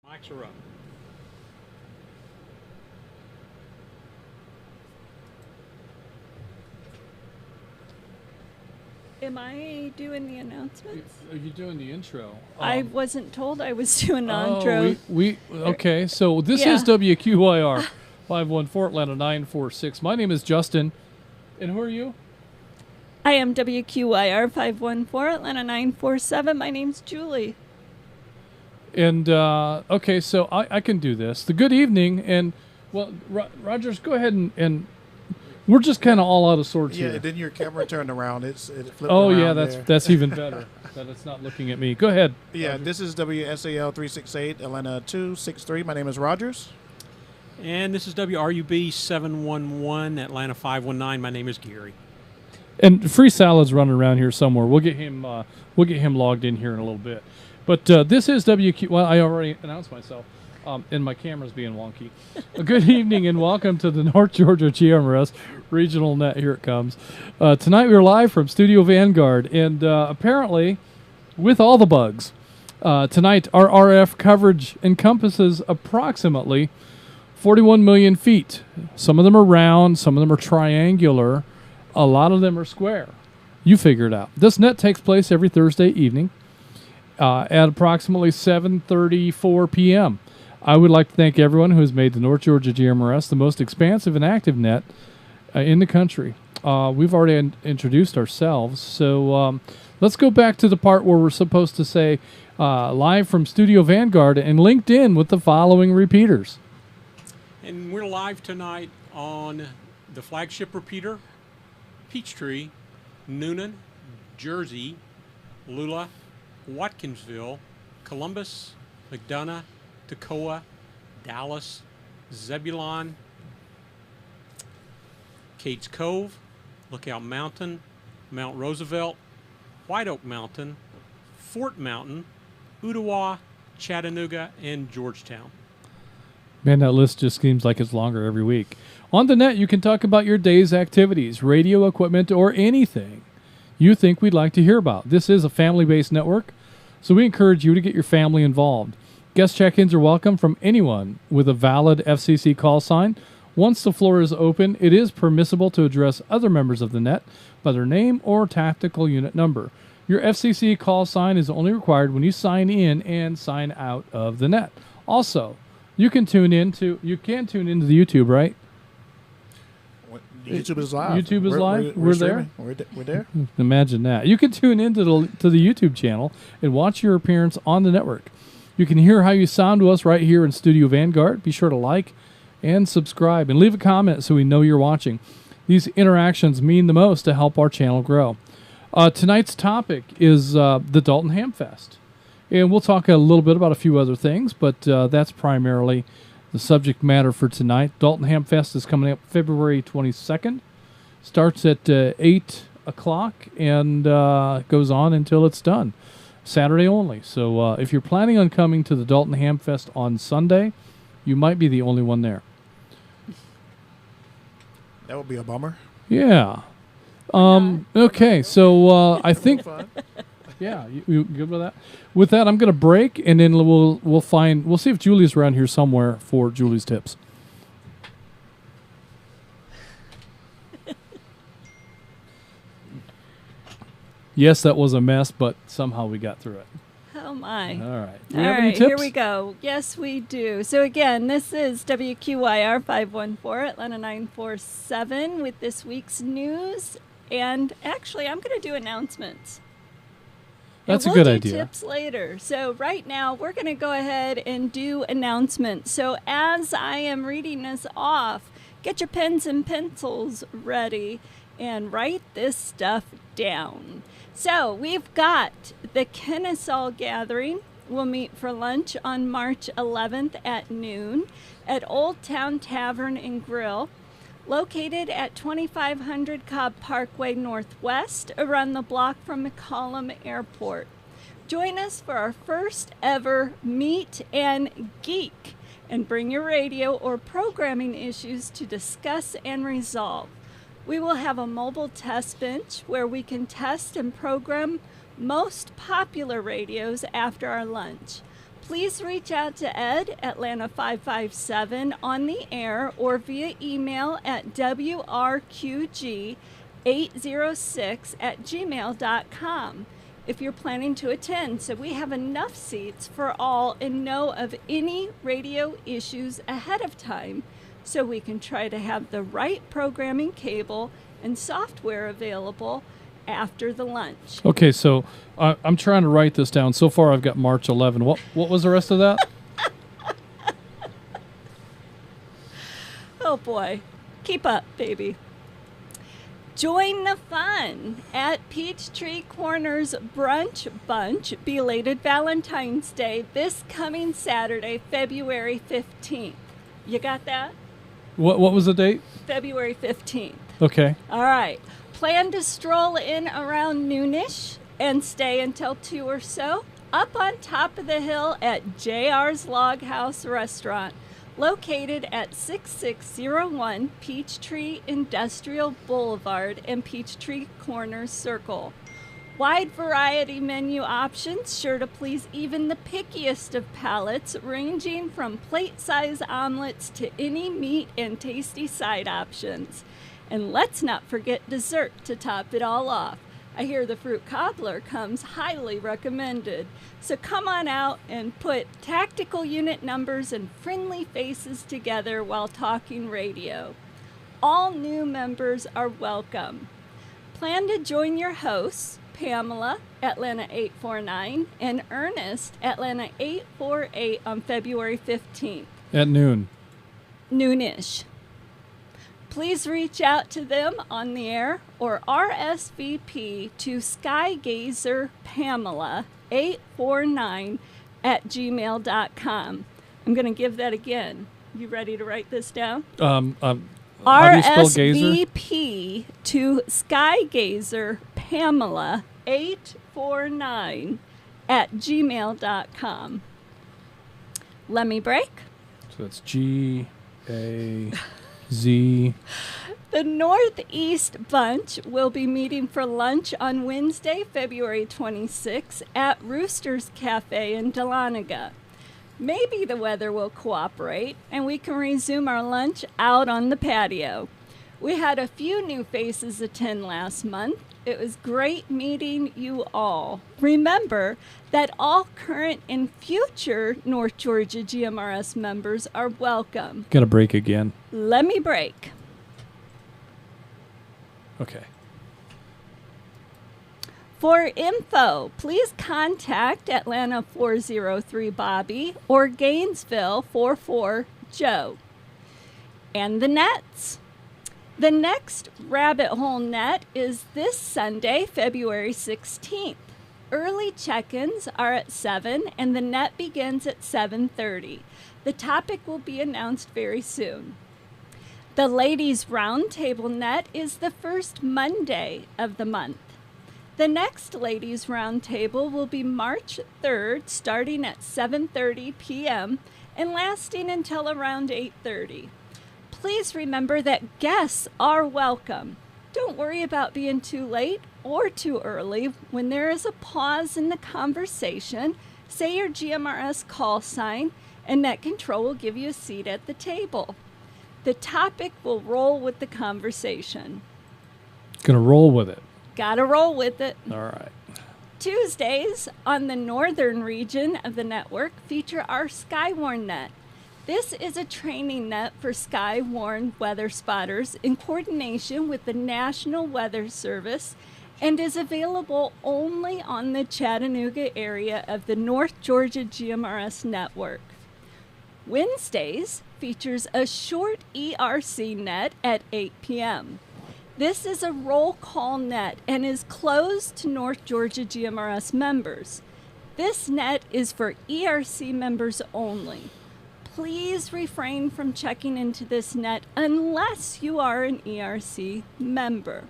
Mics are up. Am I doing the announcements? Are you doing the intro? I wasn't told I was doing the intro. Okay, so this is WQYR 514 Atlanta 946. My name is Justin. And who are you? I am WQYR 514 Atlanta 947. My name's Julie. And, okay, so I can do this. The good evening, and, well, Rogers, go ahead and we're just kind of all out of sorts here. Yeah, then your camera turned around. It flipped Oh, around yeah, there. that's even better, that it's not looking at me. Go ahead. Yeah, Rogers. this is WSAL 368, Atlanta 263. My name is Rogers. And this is WRUB 711, Atlanta 519. My name is Gary. And Free Salad's running around here somewhere. We'll get him logged in here in a little bit. But this is WQ. Well, I already announced myself, and my camera's being wonky. A good evening and welcome to the North Georgia GMRS Regional Net. Here it comes. Tonight we're live from Studio Vanguard, and apparently with all the bugs. Tonight our RF coverage encompasses approximately 41 million feet. Some of them are round, some of them are triangular, a lot of them are square. You figure it out. This net takes place every Thursday evening at approximately 7:34 p.m. I would like to thank everyone who has made the North Georgia GMRS the most expansive and active net in the country. We've already introduced ourselves, so let's go back to the part where we're supposed to say live from Studio Vanguard and linked in with the following repeaters. And we're live tonight on the flagship repeater, Peachtree, Noonan, Jersey, Lula, Watkinsville, Columbus, McDonough, Toccoa, Dallas, Zebulon, Cates Cove, Lookout Mountain, Mount Roosevelt, White Oak Mountain, Fort Mountain, Ottawa, Chattanooga, and Georgetown. Man, that list just seems like it's longer every week. On the net, you can talk about your day's activities, radio equipment, or anything you think we'd like to hear about. This is a family-based network, so we encourage you to get your family involved. Guest check-ins are welcome from anyone with a valid FCC call sign. Once the floor is open, it is permissible to address other members of the net by their name or tactical unit number. Your FCC call sign is only required when you sign in and sign out of the net. Also, you can tune into the YouTube, right? YouTube is live. YouTube is live. We're there. We're there. Imagine that. You can tune into the YouTube channel and watch your appearance on the network. You can hear how you sound to us right here in Studio Vanguard. Be sure to like and subscribe and leave a comment so we know you're watching. These interactions mean the most to help our channel grow. Tonight's topic is the Dalton Hamfest. And we'll talk a little bit about a few other things, but that's primarily the subject matter for tonight. Dalton Hamfest is coming up February 22nd. Starts at 8 o'clock and goes on until it's done. Saturday only. So if you're planning on coming to the Dalton Hamfest on Sunday, you might be the only one there. That would be a bummer. Yeah. Okay, so I think... Yeah, you good with that? With that, I'm going to break, and then we'll see if Julie's around here somewhere for Julie's tips. Yes, that was a mess, but somehow we got through it. Oh, my. All right. All right, here we go. Yes, we do. So, again, this is WQYR 514 Atlanta 947 with this week's news. And actually, I'm going to do announcements. That's and a good we'll idea. do tips later. So right now, we're going to go ahead and do announcements. So as I am reading this off, get your pens and pencils ready and write this stuff down. So we've got the Kennesaw Gathering. We'll meet for lunch on March 11th at noon at Old Town Tavern and Grill, located at 2500 Cobb Parkway Northwest, around the block from McCollum Airport. Join us for our first ever Meet and Geek, and bring your radio or programming issues to discuss and resolve. We will have a mobile test bench where we can test and program most popular radios after our lunch. Please reach out to Ed, Atlanta 557, on the air or via email at wrqg806@gmail.com if you're planning to attend, so we have enough seats for all and know of any radio issues ahead of time, so we can try to have the right programming cable and software available after the lunch. Okay, so I'm trying to write this down. So far, I've got March 11. What was the rest of that? Oh, boy. Keep up, baby. Join the fun at Peachtree Corners Brunch Bunch, belated Valentine's Day, this coming Saturday, February 15th. You got that? What was the date? February 15th. Okay. All right. Plan to stroll in around noonish and stay until 2 or so up on top of the hill at JR's Log House Restaurant, located at 6601 Peachtree Industrial Boulevard and Peachtree Corners Circle. Wide variety menu options, sure to please even the pickiest of palates, ranging from plate-size omelets to any meat and tasty side options. And let's not forget dessert to top it all off. I hear the fruit cobbler comes highly recommended. So come on out and put tactical unit numbers and friendly faces together while talking radio. All new members are welcome. Plan to join your hosts, Pamela, Atlanta 849, and Ernest, Atlanta 848 on February 15th. At noon. Noonish. Please reach out to them on the air or RSVP to skygazerpamela849@gmail.com. I'm going to give that again. You ready to write this down? How do you spell gazer? RSVP to skygazerpamela849@gmail.com. Let me break. So that's G-A-Z. The Northeast Bunch will be meeting for lunch on Wednesday, February 26 at Rooster's Cafe in Dahlonega. Maybe the weather will cooperate and we can resume our lunch out on the patio. We had a few new faces attend last month. It was great meeting you all. Remember that all current and future North Georgia GMRS members are welcome. Got to break again. Let me break. Okay. For info, please contact Atlanta 403 Bobby or Gainesville 44 Joe. And the nets. The next rabbit hole net is this Sunday, February 16th. Early check-ins are at 7 and the net begins at 7:30. The topic will be announced very soon. The Ladies Roundtable net is the first Monday of the month. The next Ladies Roundtable will be March 3rd, starting at 7:30 p.m. and lasting until around 8:30. Please remember that guests are welcome. Don't worry about being too late or too early. When there is a pause in the conversation, say your GMRS call sign, and Net Control will give you a seat at the table. The topic will roll with the conversation. Gonna roll with it. Gotta roll with it. All right. Tuesdays on the northern region of the network feature our Skywarn net. This is a training net for Skywarn weather spotters in coordination with the National Weather Service and is available only on the Chattanooga area of the North Georgia GMRS Network. Wednesdays features a short ERC net at 8 p.m. This is a roll call net and is closed to North Georgia GMRS members. This net is for ERC members only. Please refrain from checking into this net unless you are an ERC member.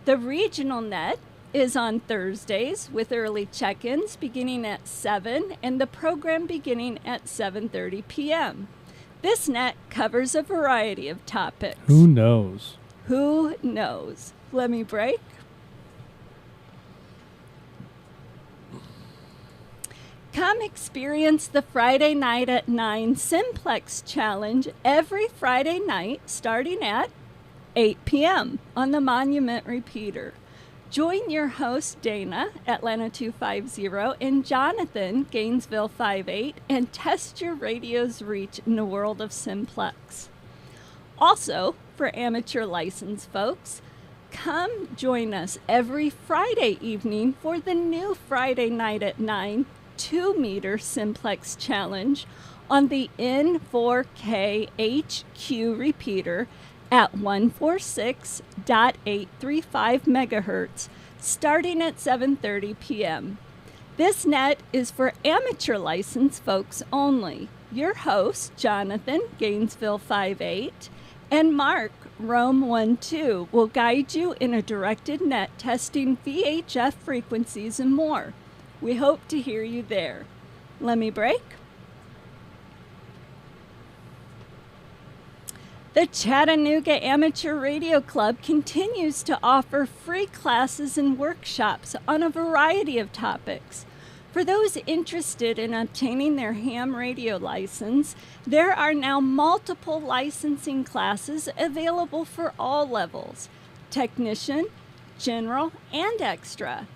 The regional net is on Thursdays with early check-ins beginning at 7 and the program beginning at 7:30 p.m. This net covers a variety of topics. Who knows? Who knows? Let me break. Come experience the Friday night at 9 Simplex Challenge every Friday night starting at 8 p.m. on the Monument Repeater. Join your host, Dana, Atlanta 250, and Jonathan, Gainesville 58, and test your radio's reach in the world of Simplex. Also, for amateur license folks, come join us every Friday evening for the new Friday night at 9 2-meter Simplex Challenge on the N4K HQ repeater at 146.835 megahertz starting at 7:30 p.m. This net is for amateur license folks only. Your hosts, Jonathan, Gainesville 58, and Mark, Rome 12, will guide you in a directed net testing VHF frequencies and more. We hope to hear you there. Let me break. The Chattanooga Amateur Radio Club continues to offer free classes and workshops on a variety of topics. For those interested in obtaining their ham radio license, there are now multiple licensing classes available for all levels: technician, general, and extra.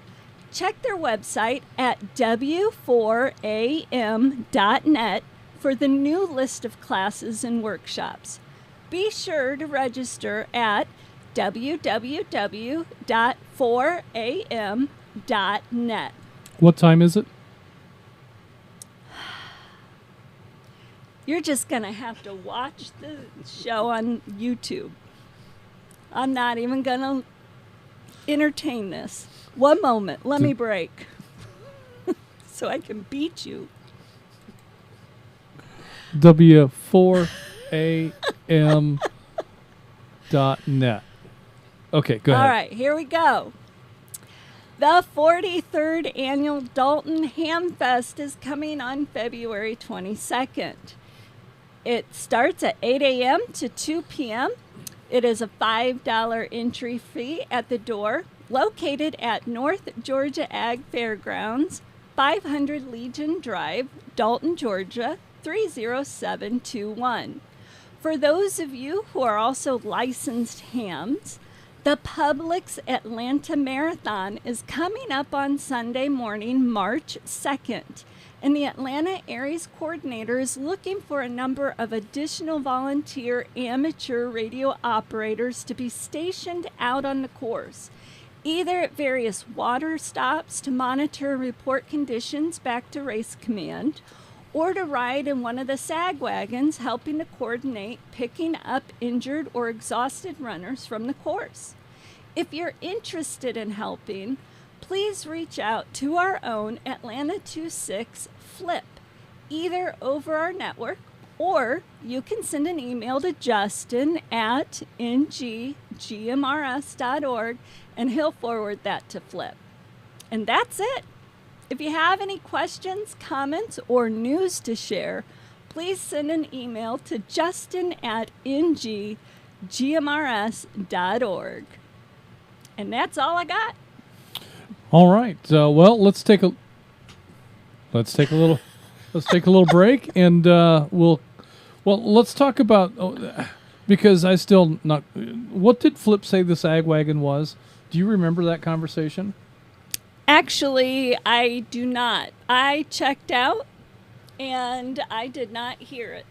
Check their website at w4am.net for the new list of classes and workshops. Be sure to register at www.4am.net. What time is it? You're just going to have to watch the show on YouTube. I'm not even going to entertain this. One moment. Let me break. So I can beat you. W4AM.net. Okay, go ahead. All right, here we go. The 43rd annual Dalton Hamfest is coming on February 22nd. It starts at 8 a.m. to 2 p.m. It is a $5 entry fee at the door, located at North Georgia Ag Fairgrounds, 500 Legion Drive, Dalton, Georgia, 30721. For those of you who are also licensed hams, the Publix Atlanta Marathon is coming up on Sunday morning, March 2nd, and the Atlanta Aries Coordinator is looking for a number of additional volunteer amateur radio operators to be stationed out on the course, either at various water stops to monitor and report conditions back to Race Command, or to ride in one of the sag wagons helping to coordinate picking up injured or exhausted runners from the course. If you're interested in helping, please reach out to our own Atlanta 26 Flip, either over our network, or you can send an email to Justin at NGGMRS.org, and he'll forward that to Flip. And that's it. If you have any questions, comments, or news to share, please send an email to Justin at NGGMRS.org. And that's all I got. All right. Well, let's take a little break, and let's talk about because I still not. What did Flip say the sag wagon was? Do you remember that conversation? Actually, I do not. I checked out, and I did not hear it.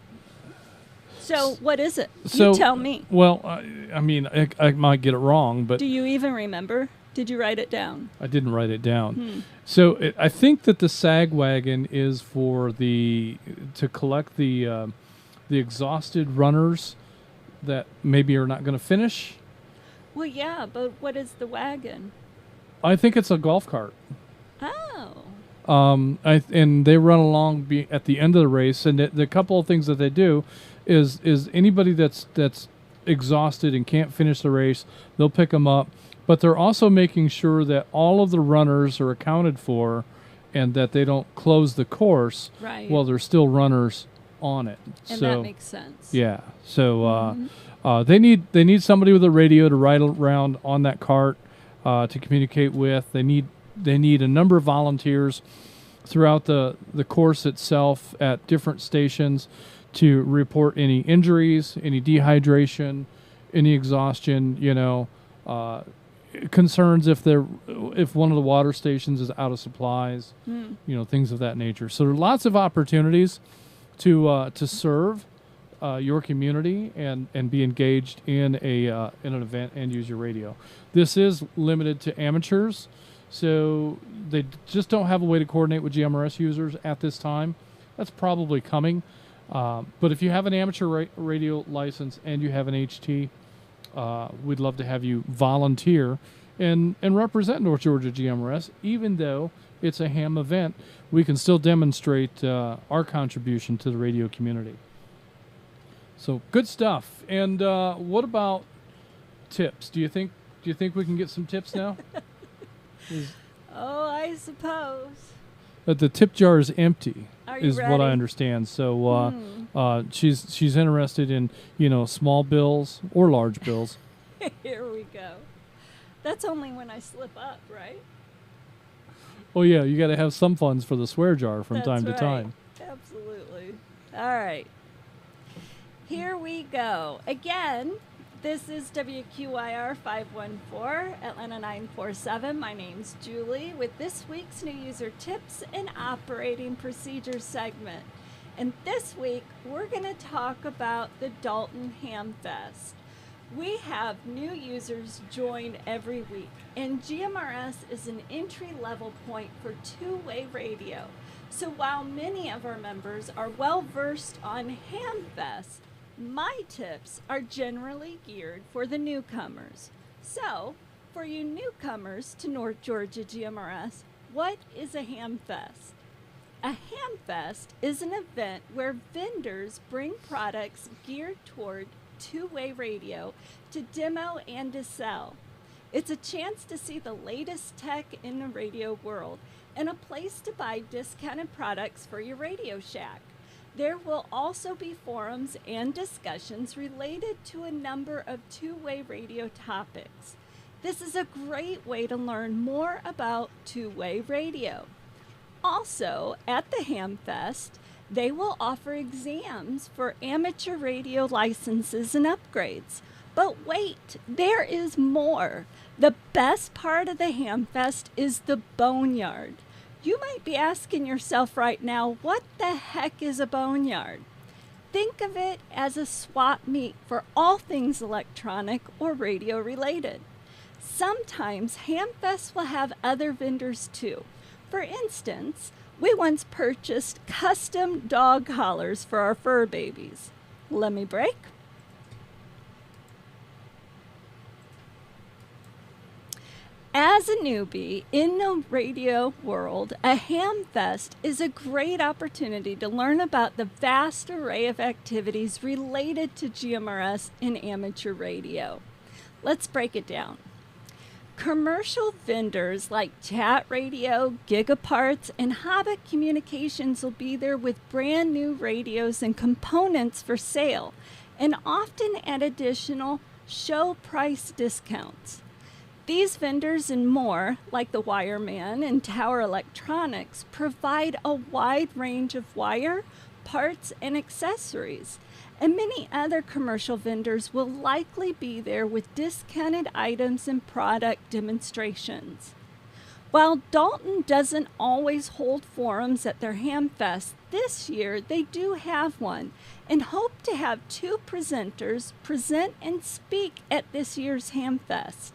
So, what is it? You tell me. Well, I mean, I might get it wrong, but... Do you even remember? Did you write it down? I didn't write it down. So, I think that the sag wagon is for to collect the exhausted runners that maybe are not going to finish. Well, yeah, but what is the wagon? I think it's a golf cart. Oh. And they run along at the end of the race, and the couple of things that they do is anybody that's exhausted and can't finish the race, they'll pick them up. But they're also making sure that all of the runners are accounted for, and that they don't close the course while there's still runners on it. And that makes sense. Yeah. So they need somebody with a radio to ride around on that cart to communicate with. They need a number of volunteers throughout the course itself at different stations to report any injuries, any dehydration, any exhaustion, concerns if one of the water stations is out of supplies, things of that nature. So there are lots of opportunities to serve your community and be engaged in an event and use your radio. This is limited to amateurs, so they just don't have a way to coordinate with GMRS users at this time. That's probably coming. But if you have an amateur radio license and you have an HT, we'd love to have you volunteer and represent North Georgia GMRS. Even though it's a ham event, we can still demonstrate our contribution to the radio community. So good stuff. And what about tips? Do you think we can get some tips now? I suppose. But the tip jar is empty. Are you is ready? What I understand. So she's interested in small bills or large bills. Here we go. That's only when I slip up, right? Oh yeah, you got to have some funds for the swear jar from That's time right. to time. Absolutely. All right. Here we go. Again, this is WQIR 514, Atlanta 947. My name's Julie with this week's New User Tips and Operating Procedures segment. And this week, we're going to talk about the Dalton Hamfest. We have new users join every week, and GMRS is an entry-level point for two-way radio. So while many of our members are well versed on Hamfest, my tips are generally geared for the newcomers. So, for you newcomers to North Georgia GMRS, what is a Hamfest? A Hamfest is an event where vendors bring products geared toward two-way radio to demo and to sell. It's a chance to see the latest tech in the radio world and a place to buy discounted products for your Radio Shack. There will also be forums and discussions related to a number of two-way radio topics. This is a great way to learn more about two-way radio. Also, at the Hamfest, they will offer exams for amateur radio licenses and upgrades. But wait, there is more. The best part of the Hamfest is the Boneyard. You might be asking yourself right now, what the heck is a boneyard? Think of it as a swap meet for all things electronic or radio related. Sometimes Hamfest will have other vendors too. For instance, we once purchased custom dog collars for our fur babies. Let me break. As a newbie in the radio world, a Hamfest is a great opportunity to learn about the vast array of activities related to GMRS and amateur radio. Let's break it down. Commercial vendors like Chat Radio, Gigaparts, and Hobbit Communications will be there with brand new radios and components for sale, and often at additional show price discounts. These vendors and more, like the Wireman and Tower Electronics, provide a wide range of wire, parts, and accessories. And many other commercial vendors will likely be there with discounted items and product demonstrations. While Dalton doesn't always hold forums at their Hamfest, this year they do have one and hope to have two presenters present and speak at this year's Hamfest.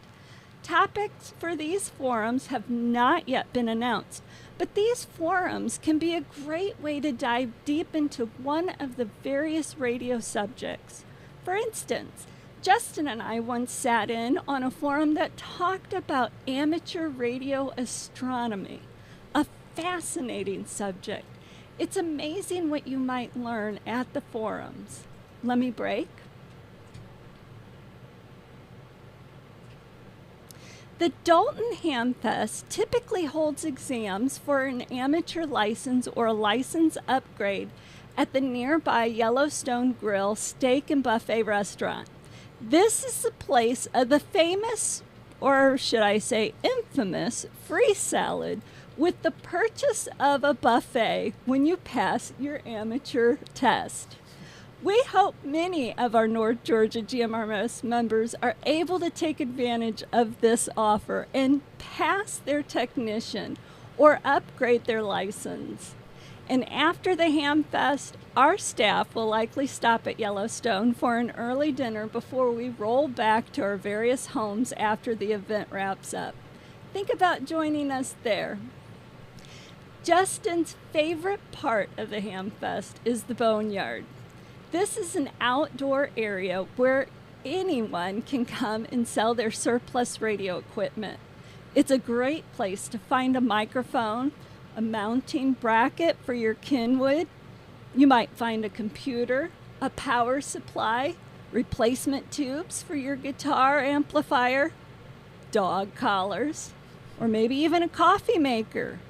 Topics for these forums have not yet been announced, but these forums can be a great way to dive deep into one of the various radio subjects. For instance, Justin and I once sat in on a forum that talked about amateur radio astronomy, a fascinating subject. It's amazing what you might learn at the forums. Let me break. The Dalton Hamfest typically holds exams for an amateur license or a license upgrade at the nearby Yellowstone Grill Steak and Buffet restaurant. This is the place of the famous, or should I say infamous, free salad with the purchase of a buffet when you pass your amateur test. We hope many of our North Georgia GMRS members are able to take advantage of this offer and pass their technician or upgrade their license. And after the Hamfest, our staff will likely stop at Yellowstone for an early dinner before we roll back to our various homes after the event wraps up. Think about joining us there. Justin's favorite part of the Hamfest is the Boneyard. This is an outdoor area where anyone can come and sell their surplus radio equipment. It's a great place to find a microphone, a mounting bracket for your Kenwood. You might find a computer, a power supply, replacement tubes for your guitar amplifier, dog collars, or maybe even a coffee maker.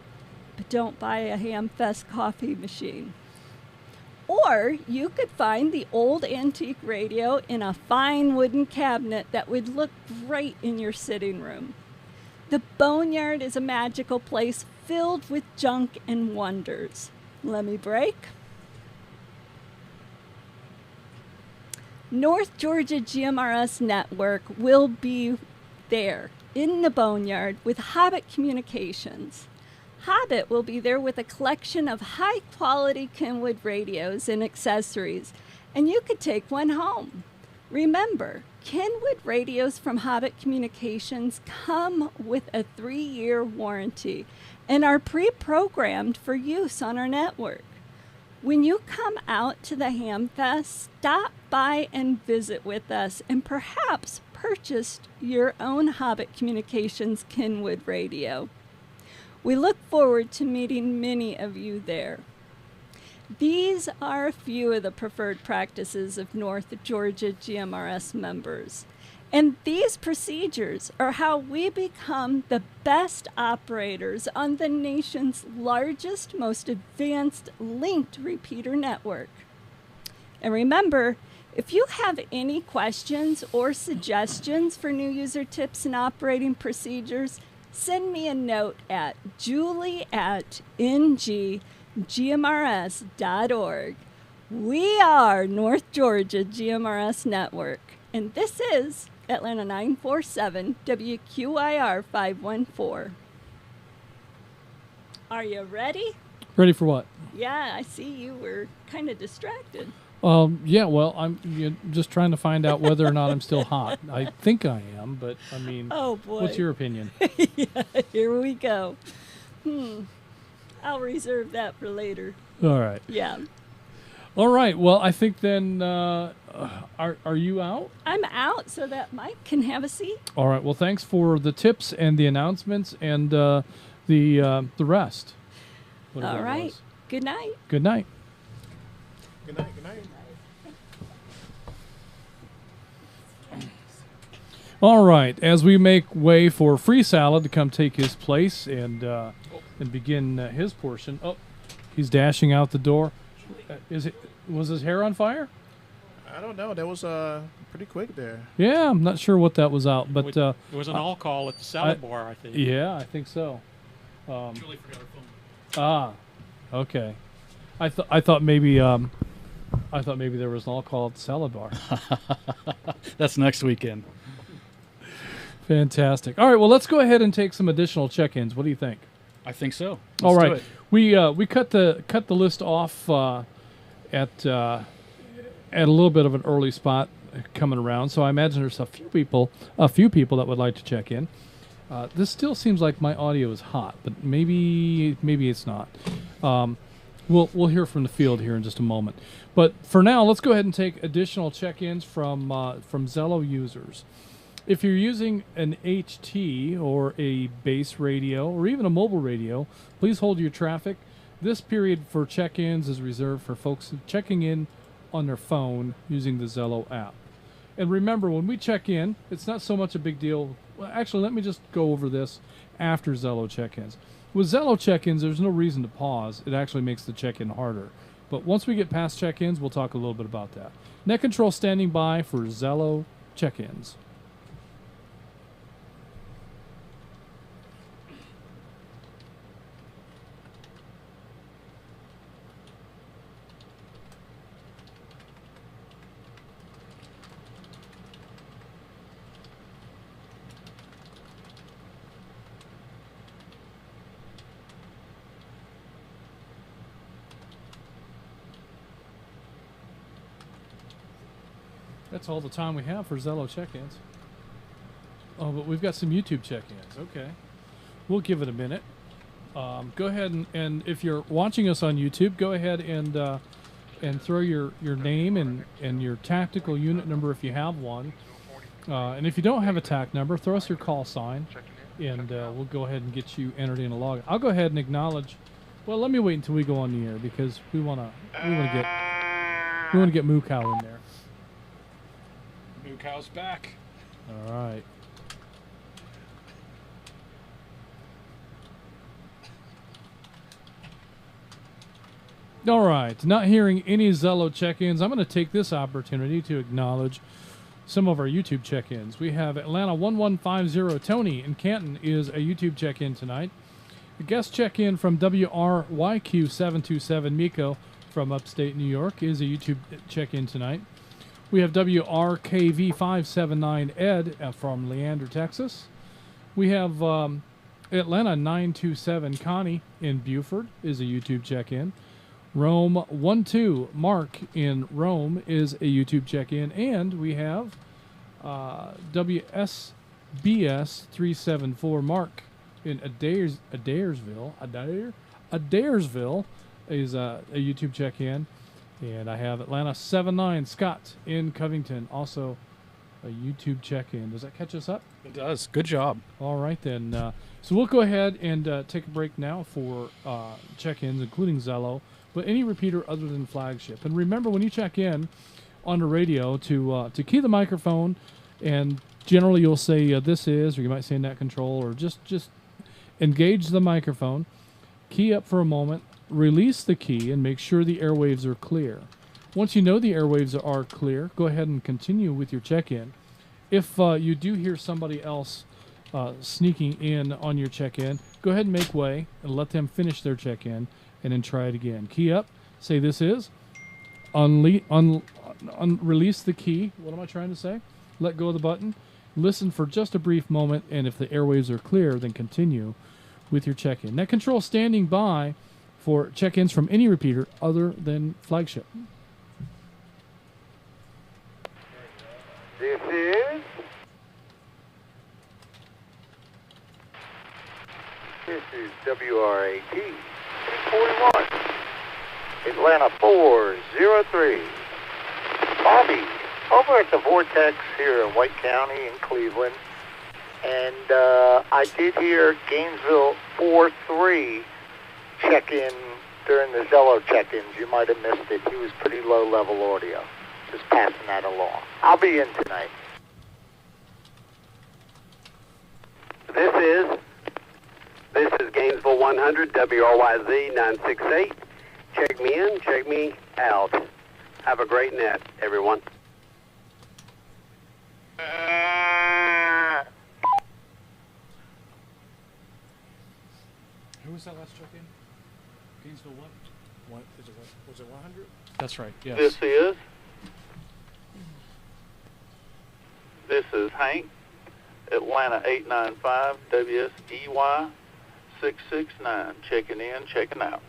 But don't buy a Hamfest coffee machine. Or you could find the old antique radio in a fine wooden cabinet that would look great in your sitting room. The Boneyard is a magical place filled with junk and wonders. Let me break. North Georgia GMRS Network will be there in the Boneyard with Hobbit Communications. Hobbit will be there with a collection of high-quality Kenwood radios and accessories, and you could take one home. Remember, Kenwood radios from Hobbit Communications come with a 3-year warranty and are pre-programmed for use on our network. When you come out to the Hamfest, stop by and visit with us and perhaps purchase your own Hobbit Communications Kenwood radio. We look forward to meeting many of you there. These are a few of the preferred practices of North Georgia GMRS members. And these procedures are how we become the best operators on the nation's largest, most advanced linked repeater network. And remember, if you have any questions or suggestions for new user tips and operating procedures, send me a note at julie@ngGMRS.org. We are North Georgia GMRS Network, and this is Atlanta 947 WQIR 514. Are you ready? Ready for what? Yeah, I see you were kind of distracted. Yeah, well, I'm just trying to find out whether or not I'm still hot. I think I am, but I mean, Oh boy. what's your opinion? Yeah, here we go. I'll reserve that for later. All right. Yeah. All right. Well, I think then, are you out? I'm out so that Mike can have a seat. All right. Well, thanks for the tips and the announcements and the rest. Whatever All it right. was. Good night. Good night. Good night. Good night. All right. As we make way for Free Salad to come take his place and begin his portion. Oh, he's dashing out the door. Was his hair on fire? I don't know. That was pretty quick there. Yeah, I'm not sure what that was out, but It was an all call at the salad bar, I think. yeah, I think so. Julie forgot her phone. Ah, okay. I thought maybe there was an all call at the salad bar. That's next weekend. Fantastic. All right, well, let's go ahead and take some additional check-ins. What do you think? I think so. All Let's do right, it. we cut the list off at a little bit of an early spot coming around. So I imagine there's a few people that would like to check in. This still seems like my audio is hot, but maybe it's not. We'll hear from the field here in just a moment. But for now, let's go ahead and take additional check-ins from Zello users. If you're using an HT or a base radio or even a mobile radio, please hold your traffic. This period for check-ins is reserved for folks checking in on their phone using the Zello app. And remember, when we check in, it's not so much a big deal. Well, actually, let me just go over this after Zello check-ins. With Zello check-ins, there's no reason to pause. It actually makes the check-in harder. But once we get past check-ins, we'll talk a little bit about that. Net Control standing by for Zello check-ins. That's all the time we have for Zello check-ins. Oh, but we've got some YouTube check-ins. Okay. We'll give it a minute. Go ahead and if you're watching us on YouTube, go ahead and throw your name and your tactical unit number if you have one. And if you don't have a TAC number, throw us your call sign, and we'll go ahead and get you entered in a log. I'll go ahead and acknowledge. Well, let me wait until we go on the air because we want to get Moo Cow in there. Moo Cow's back. All right. All right. Not hearing any Zello check-ins. I'm going to take this opportunity to acknowledge some of our YouTube check-ins. We have Atlanta 1150 Tony in Canton is a YouTube check-in tonight. A guest check-in from WRYQ 727 Miko from upstate New York is a YouTube check-in tonight. We have WRKV 579 Ed from Leander, Texas. We have Atlanta 927 Connie in Buford is a YouTube check-in. Rome 12 Mark in Rome is a YouTube check-in, and we have WSBS 374 Mark in Adairsville is a YouTube check-in, and I have Atlanta 79 Scott in Covington, also a YouTube check-in. Does that catch us up? It does. Good job. All right, then. So we'll go ahead and take a break now for check-ins, including Zello, but any repeater other than flagship. And remember, when you check in on the radio, to key the microphone, and generally you'll say this is, or you might say net control, or just engage the microphone, key up for a moment, release the key, and make sure the airwaves are clear. Once you know the airwaves are clear, go ahead and continue with your check-in. If you do hear somebody else sneaking in on your check-in, go ahead and make way and let them finish their check-in, and then try it again. Key up, say this is, release the key. What am I trying to say? Let go of the button. Listen for just a brief moment, and if the airwaves are clear, then continue with your check-in. Net control standing by for check-ins from any repeater other than flagship. This is WRAT 41, Atlanta 403. Bobby, over at the Vortex here in White County in Cleveland, and I did hear Gainesville 4-3 check-in during the Zello check-ins. You might have missed it. He was pretty low-level audio. Just passing that along. I'll be in tonight. This is Gainesville 100, WRYZ 968. Check me in, check me out. Have a great net, everyone. Who was that last check-in? Gainesville what? Was it 100? That's right, yes. This is Hank, Atlanta 895, WSEY 669, checking in, checking out.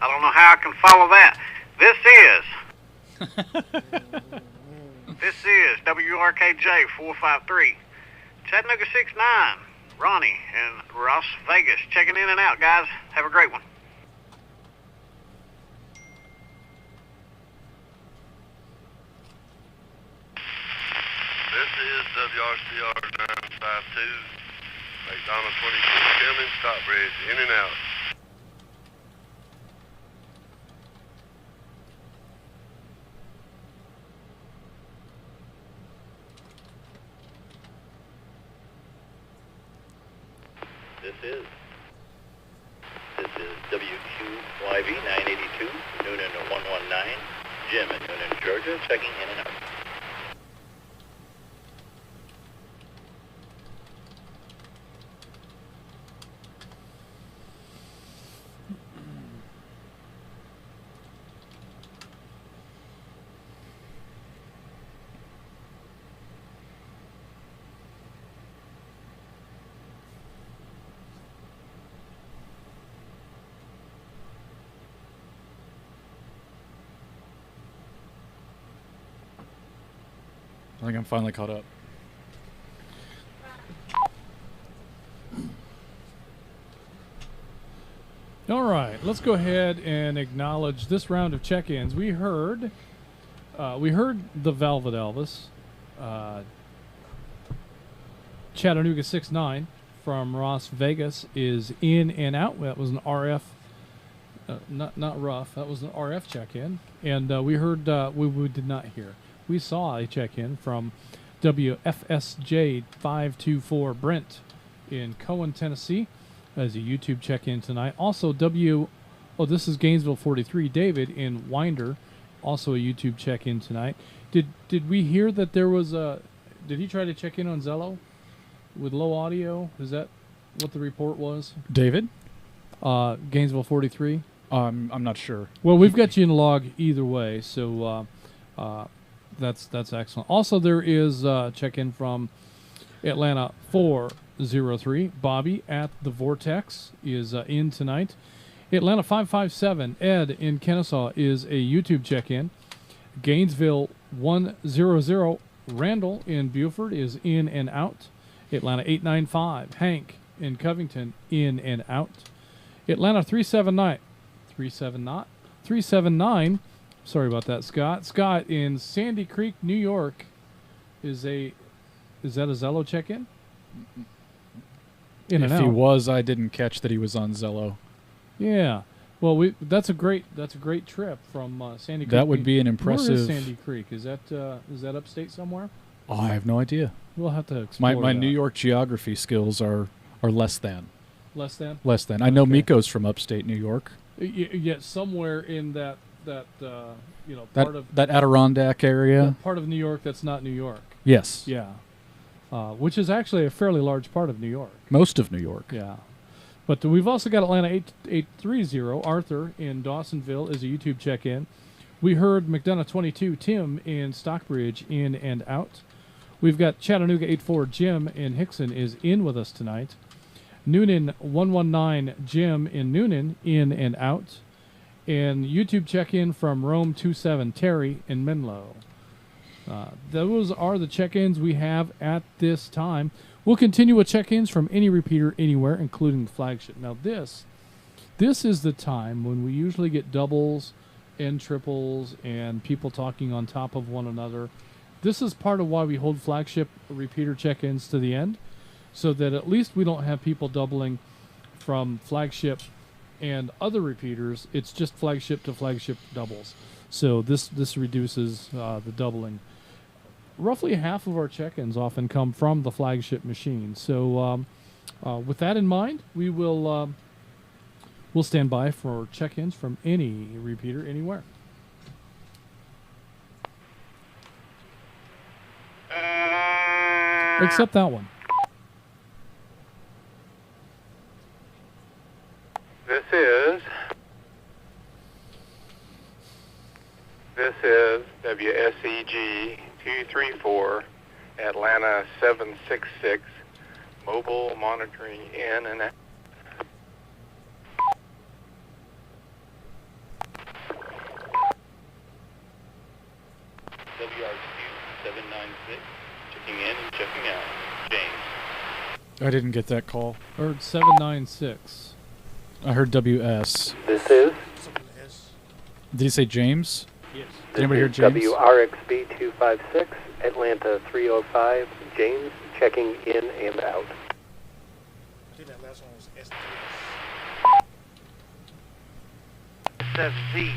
I don't know how I can follow that. This is WRKJ 453, Chattanooga 69, Ronnie and Las Vegas, checking in and out, guys. Have a great one. This is WRCR 952, McDonough 22, Tillman, Stockbridge, in and out. This is WQYV 982, Noonan 119, Jim in Noonan, Georgia, checking in and out. I think I'm finally caught up. All right, let's go ahead and acknowledge this round of check-ins. We heard the Velvet Elvis, Chattanooga 69 from Las Vegas is in and out. That was an RF, not rough. That was an RF check-in, and we heard we did not hear. We saw a check-in from WFSJ 524 Brent in Cohen, Tennessee, as a YouTube check-in tonight. Also, this is Gainesville 43 David in Winder, also a YouTube check-in tonight. Did we hear that there was did he try to check in on Zello with low audio? Is that what the report was? David? Gainesville 43. I'm not sure. Well, we've got you in log either way, so that's excellent. Also, there is check-in from Atlanta 403. Bobby at the Vortex is in tonight. Atlanta 557. Ed in Kennesaw is a YouTube check-in. Gainesville 100. Randall in Buford is in and out. Atlanta 895. Hank in Covington in and out. Atlanta 379. 379. Sorry about that, Scott. Scott in Sandy Creek, New York is that a Zello check-in? In and If out. he was, I didn't catch that he was on Zello. Yeah. Well, that's a great trip from Sandy Creek. That would be an impressive. Where is Sandy Creek? Is that upstate somewhere? Oh, I have no idea. We'll have to explore My that. New York geography skills are less than. Less than? Less than. I know Okay. Miko's from upstate New York. Yeah, somewhere in that part of That Adirondack area. that part of New York that's not New York. Yes. Yeah. Which is actually a fairly large part of New York. Most of New York. Yeah. But we've also got Atlanta 830. Arthur in Dawsonville is a YouTube check-in. We heard McDonough 22, Tim in Stockbridge in and out. We've got Chattanooga 84, Jim in Hickson is in with us tonight. Noonan 119, Jim in Noonan in and out. And YouTube check-in from Rome 27, Terry in Menlo. Those are the check-ins we have at this time. We'll continue with check-ins from any repeater anywhere, including the flagship. Now this is the time when we usually get doubles and triples and people talking on top of one another. This is part of why we hold flagship repeater check-ins to the end, so that at least we don't have people doubling from flagship and other repeaters. It's just flagship to flagship doubles. So this reduces the doubling. Roughly half of our check-ins often come from the flagship machine. So with that in mind, we'll stand by for check-ins from any repeater anywhere. Except that one. This is WSEG 234 Atlanta 766 mobile monitoring in and out. WRQ 796 checking in and checking out. James. I didn't get that call. Heard 796. I heard WS. This is Did he say James? Yes. Did anybody hear James? WRXB 256 Atlanta 305 James checking in and out. I think that last one was S3. SFZ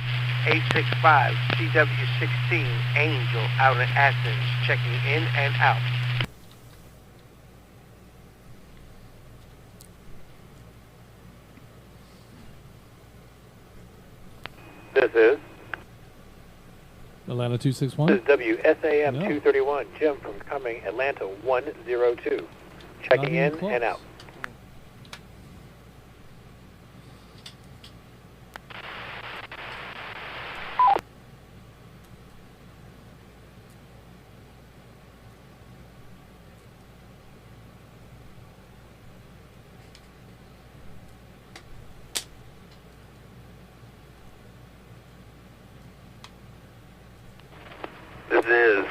865 CW16 Angel out in Athens checking in and out. This is Atlanta 261. This is WSAM No. 231 Jim from Cumming Atlanta 102 Not checking even in close. and out. This is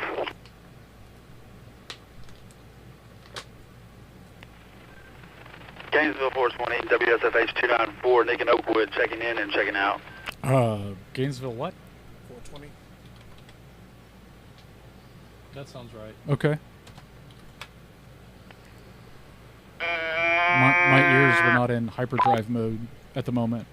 Gainesville 420 WSFH 294 Nick and Oakwood checking in and checking out. Gainesville what? 420. That sounds right. Okay. My ears were not in hyperdrive mode at the moment.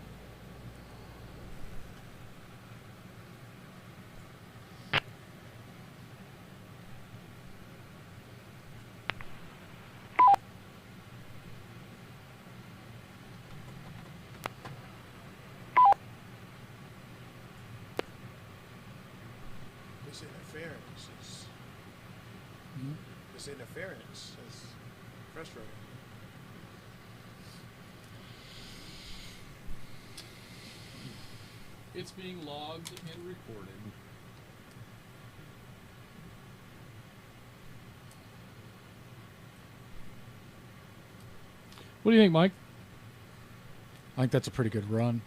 This interference is. This interference is frustrating. It's being logged and recorded. What do you think, Mike? I think that's a pretty good run.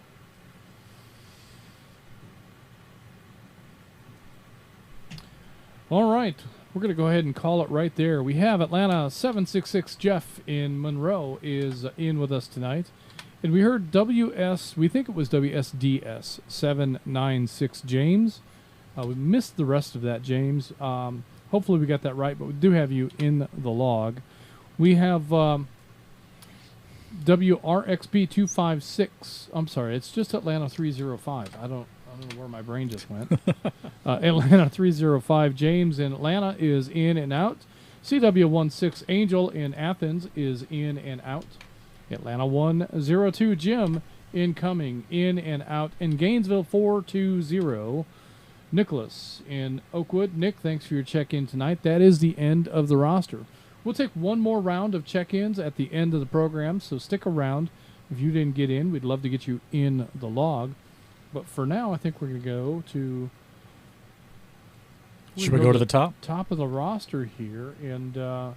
All right. We're going to go ahead and call it right there. We have Atlanta 766 Jeff in Monroe is in with us tonight. And we heard we think it was WSDS 796 James. We missed the rest of that, James. Hopefully we got that right, but we do have you in the log. We have WRXB 256. I'm sorry, it's just Atlanta 305. I don't know where my brain just went. Atlanta 305 James in Atlanta is in and out. CW16 Angel in Athens is in and out. Atlanta 102 Jim incoming, in and out. In Gainesville 420 Nicholas in Oakwood. Nick, thanks for your check-in tonight. That is the end of the roster. We'll take one more round of check-ins at the end of the program, so stick around. If you didn't get in, we'd love to get you in the log. But for now, I think we're going to go to... Should we go to the top? Top of the roster here, and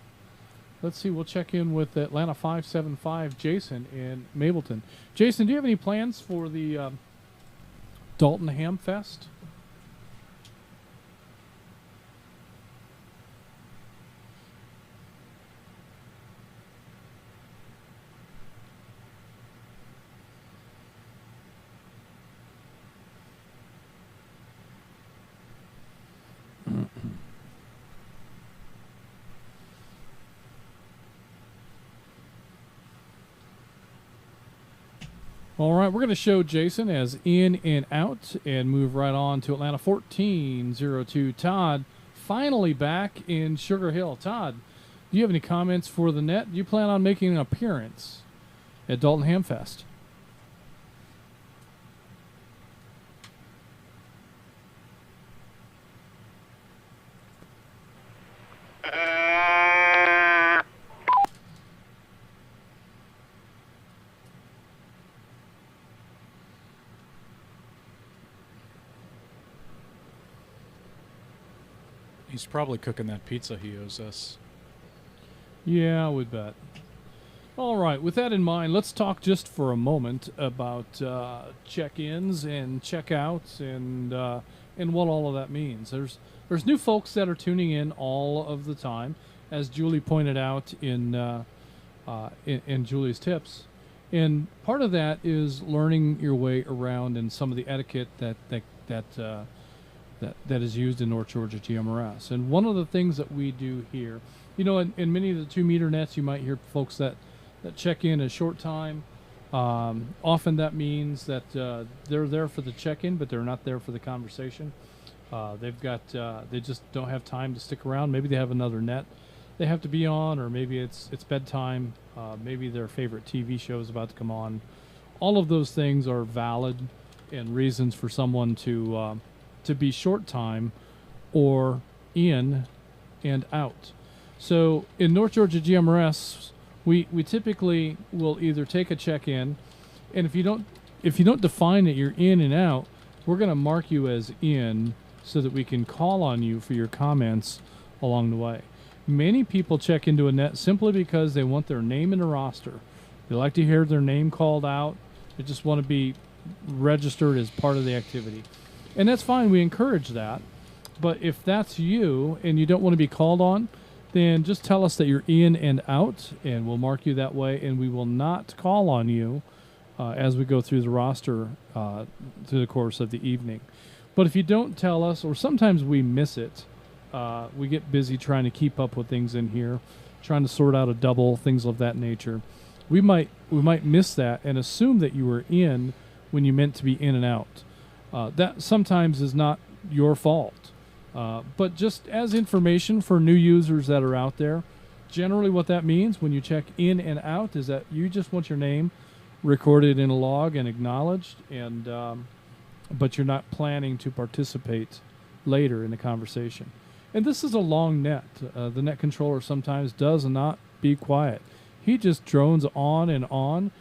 let's see, we'll check in with Atlanta 575 Jason in Mableton. Jason, do you have any plans for the Dalton Hamfest? All right, we're going to show Jason as in and out and move right on to Atlanta 1402. Todd, finally back in Sugar Hill. Todd, do you have any comments for the net? Do you plan on making an appearance at Dalton Hamfest? He's probably cooking that pizza he owes us. Yeah, I would bet. All right, with that in mind, let's talk just for a moment about check-ins and check-outs and what all of that means. There's new folks that are tuning in all of the time, as Julie pointed out in Julie's tips. And part of that is learning your way around and some of the etiquette that is used in North Georgia GMRS. And one of the things that we do here, you know, in many of the 2-meter nets, you might hear folks that check in a short time. Often that means that they're there for the check-in, but they're not there for the conversation. They just don't have time to stick around. Maybe they have another net they have to be on, or maybe it's bedtime. Maybe their favorite TV show is about to come on. All of those things are valid and reasons for someone to be short time or in and out. So in North Georgia GMRS, we typically will either take a check-in, and if you don't define that you're in and out, we're going to mark you as in so that we can call on you for your comments along the way. Many people check into a net simply because they want their name in the roster. They like to hear their name called out. They just want to be registered as part of the activity. And that's fine. We encourage that. But if that's you and you don't want to be called on, then just tell us that you're in and out, and we'll mark you that way, and we will not call on you as we go through the roster through the course of the evening. But if you don't tell us, or sometimes we miss it, we get busy trying to keep up with things in here, trying to sort out a double, things of that nature. We might miss that and assume that you were in when you meant to be in and out. That sometimes is not your fault. But just as information for new users that are out there, generally what that means when you check in and out is that you just want your name recorded in a log and acknowledged, and but you're not planning to participate later in the conversation. And this is a long net. The net controller sometimes does not be quiet. He just drones on, and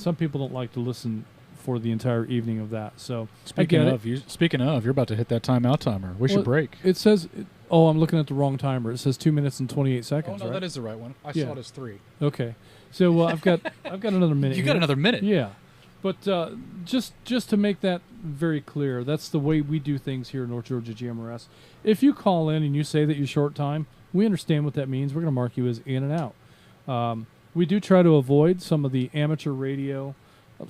some people don't like to listen for the entire evening of that. So Speaking of, you're about to hit that timeout timer. We should break. It says, oh, I'm looking at the wrong timer. It says 2 minutes and 28 seconds. Oh no, right? that is the right one. I Yeah. saw it as 3. Okay, so I've got another minute. You got here. another minute. Yeah, but just to make that very clear, that's the way we do things here at North Georgia GMRS. If you call in and you say that you're short time, we understand what that means. We're going to mark you as in and out. We do try to avoid some of the amateur radio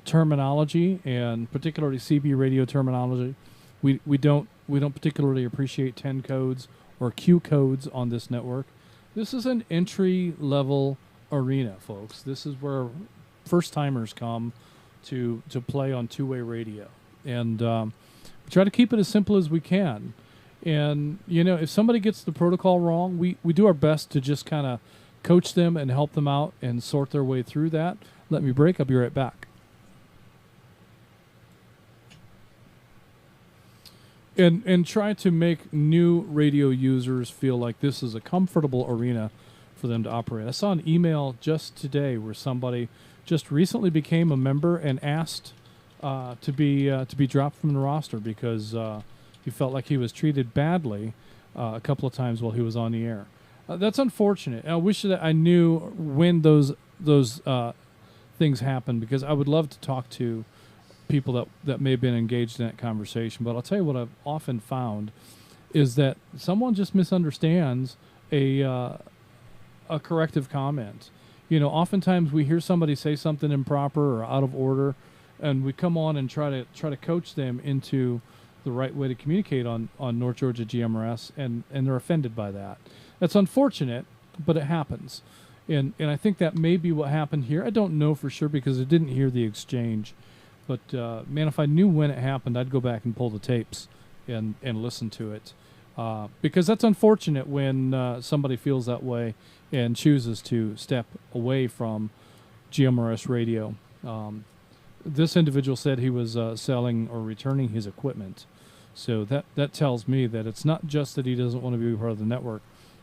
terminology and particularly CB radio terminology. We don't particularly appreciate 10 codes or Q codes on this network. This is an entry level arena, folks. This is where first timers come to play on two-way radio, and we try to keep it as simple as we can. And if somebody gets the protocol wrong, we do our best to just kind of coach them and help them out and sort their way through that. Let me break. I'll be right back. And try to make new radio users feel like this is a comfortable arena for them to operate. I saw an email just today where somebody just recently became a member and asked to be dropped from the roster because he felt like he was treated badly a couple of times while he was on the air. That's unfortunate. I wish that I knew when those things happen, because I would love to talk to people that may have been engaged in that conversation. But I'll tell you what I've often found is that someone just misunderstands a corrective comment. Oftentimes we hear somebody say something improper or out of order, and we come on and try to coach them into the right way to communicate on North Georgia GMRS, and they're offended by that. That's unfortunate, but it happens. And I think that may be what happened here. I don't know for sure because I didn't hear the exchange. But, man, if I knew when it happened, I'd go back and pull the tapes and listen to it. Because that's unfortunate when somebody feels that way and chooses to step away from GMRS radio. This individual said he was selling or returning his equipment. So that tells me that it's not just that he doesn't want to be a part of the network.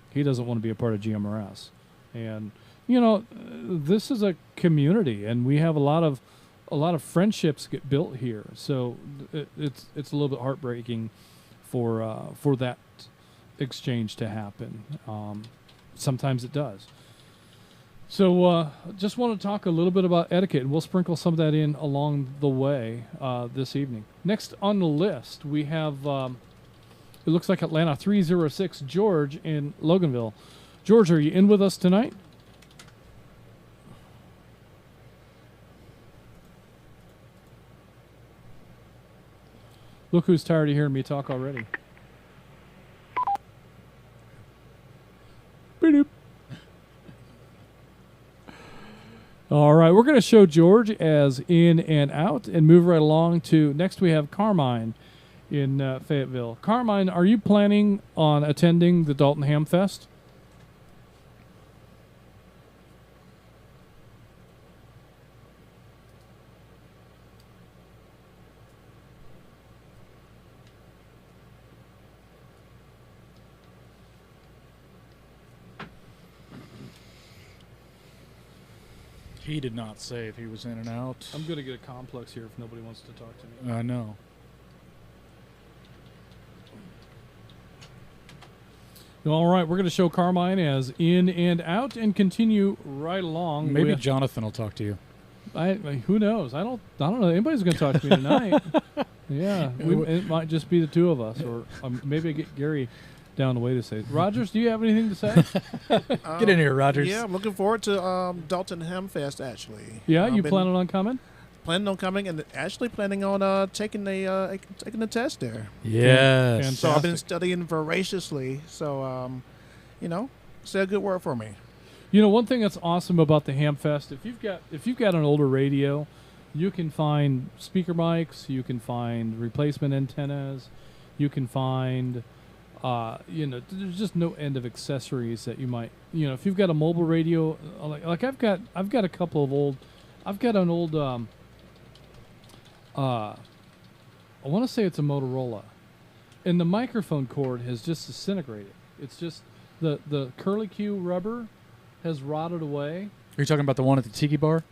He doesn't want to be a part of GMRS. And, this is a community, and we have a lot of friendships get built here. So it's a little bit heartbreaking for that exchange to happen. Sometimes it does. So just want to talk a little bit about etiquette, and we'll sprinkle some of that in along the way this evening. Next on the list, we have, it looks like Atlanta 306, George in Loganville. George, are you in with us tonight? Look who's tired of hearing me talk already. Beep. All right, we're going to show George as in and out and move right along to next. We have Carmine in Fayetteville. Carmine, are you planning on attending the Dalton Hamfest? He did not say if he was in and out. I'm going to get a complex here if nobody wants to talk to me. I know. All right, we're going to show Carmine as in and out and continue right along. Maybe Jonathan will talk to you. Who knows? I don't know. Anybody's going to talk to me tonight. Yeah, it might just be the two of us, or maybe I get Gary down the way to say. Rogers, do you have anything to say? Get in here, Rogers. Yeah, I'm looking forward to Dalton Hamfest, actually. Yeah, you planning on coming? Planning on coming, and actually planning on taking the test there. Yes. Fantastic. So I've been studying voraciously. So, say a good word for me. One thing that's awesome about the Hamfest, if you've got an older radio, you can find speaker mics, you can find replacement antennas, you can find there's just no end of accessories that you might, if you've got a mobile radio, like I've got a couple of I've got an old, I want to say it's a Motorola, and the microphone cord has just disintegrated. It's just the curly Q rubber has rotted away. Are you talking about the one at the Tiki Bar?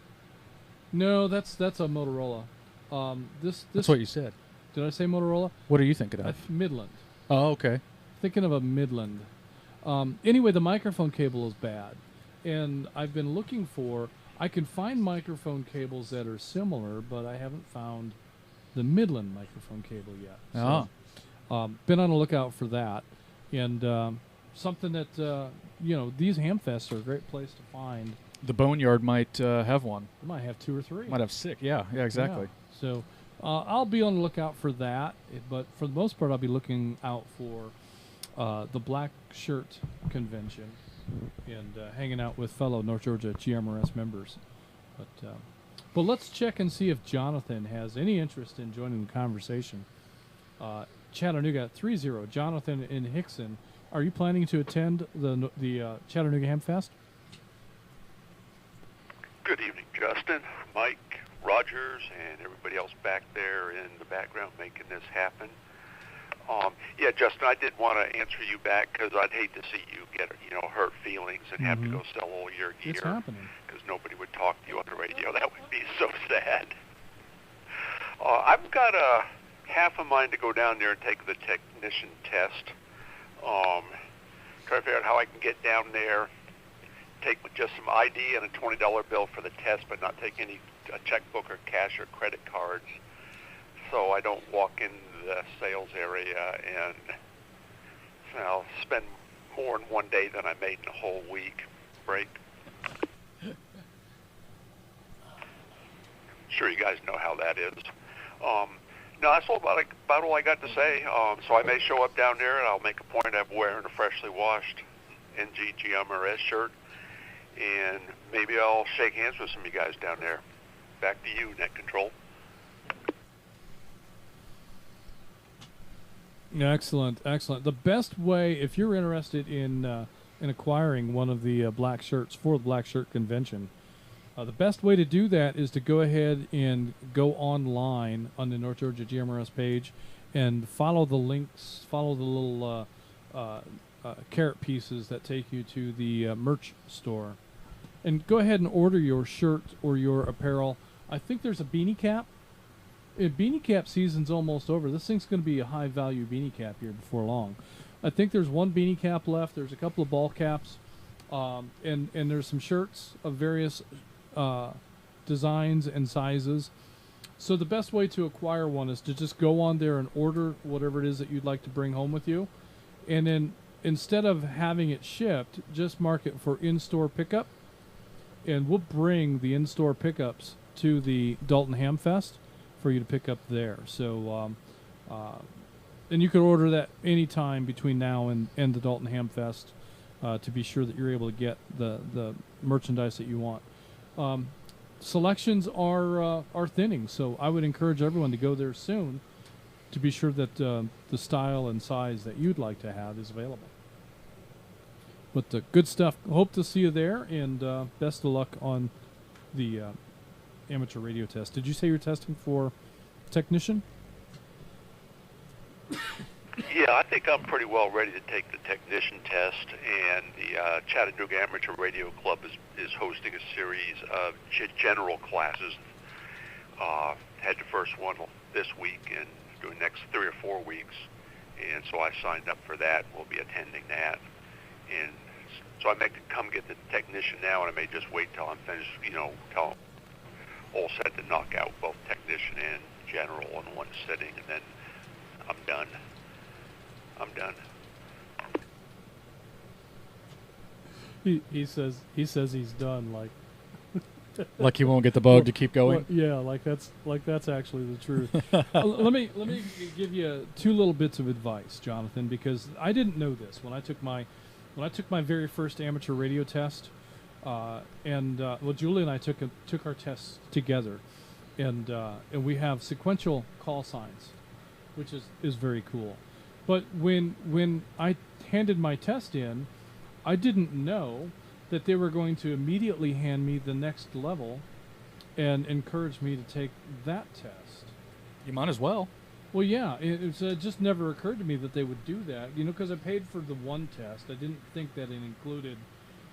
No, that's a Motorola. This That's what you said. did I say Motorola? What are you thinking of? Midland. Oh, okay. Thinking of a Midland. Anyway, the microphone cable is bad, and I've been looking for. I can find microphone cables that are similar, but I haven't found the Midland microphone cable yet. So, been on the lookout for that, and something that these Hamfests are a great place to find. The Boneyard might have one. They might have 2 or 3. Might have 6. Yeah, exactly. Yeah. So I'll be on the lookout for that, but for the most part, I'll be looking out for the Black Shirt Convention and hanging out with fellow North Georgia GMRS members. But let's check and see if Jonathan has any interest in joining the conversation. Chattanooga 30. Jonathan in Hickson, are you planning to attend the Chattanooga Hamfest? Good evening, Justin, Mike, Rogers, and everybody else back there in the background making this happen. Yeah, Justin, I did want to answer you back because I'd hate to see you get hurt feelings and have to go sell all your gear. It's happening. Because nobody would talk to you on the radio. That would be so sad. I've got half a mind to go down there and take the technician test. Try to figure out how I can get down there, take just some ID and a $20 bill for the test, but not take any checkbook or cash or credit cards, so I don't walk in the sales area and spend more in one day than I made in a whole week break. Sure, you guys know how that is. No, that's all about all I got to say. So I may show up down there, and I'll make a point of wearing a freshly washed NGGMRS shirt, and maybe I'll shake hands with some of you guys down there. Back to you, Net Control. Excellent, excellent. The best way, if you're interested in acquiring one of the black shirts for the Black Shirt Convention, the best way to do that is to go ahead and go online on the North Georgia GMRS page and follow the links, follow the little carrot pieces that take you to the merch store. And go ahead and order your shirt or your apparel. I think there's a beanie cap. Beanie cap season's almost over. This thing's going to be a high-value beanie cap here before long. I think there's one beanie cap left. There's a couple of ball caps. And there's some shirts of various designs and sizes. So the best way to acquire one is to just go on there and order whatever it is that you'd like to bring home with you. And then instead of having it shipped, just mark it for in-store pickup. And we'll bring the in-store pickups to the Dalton Hamfest for you to pick up there. So, and you can order that anytime between now and the Dalton Hamfest to be sure that you're able to get the merchandise that you want. Selections are thinning, so I would encourage everyone to go there soon to be sure that the style and size that you'd like to have is available. But good stuff. Hope to see you there, and best of luck on the amateur radio test. Did you say you're testing for technician? Yeah, I think I'm pretty well ready to take the technician test, and the Chattanooga Amateur Radio Club is hosting a series of general classes. Had the first one this week and doing the next 3 or 4 weeks, and so I signed up for that. We'll be attending that, and so I may come get the technician now, and I may just wait till I'm finished, till I'm all set to knock out both technician and general in one sitting, and then I'm done. He says he's done, like Like he won't get the bug to keep going. Yeah, like that's actually the truth. Let me give you 2 little bits of advice, Jonathan, because I didn't know this when I took my very first amateur radio test. Julie and I took our tests together, and we have sequential call signs, which is very cool. But when I handed my test in, I didn't know that they were going to immediately hand me the next level and encourage me to take that test. You might as well. Well, yeah, it just never occurred to me that they would do that, because I paid for the one test. I didn't think that it included,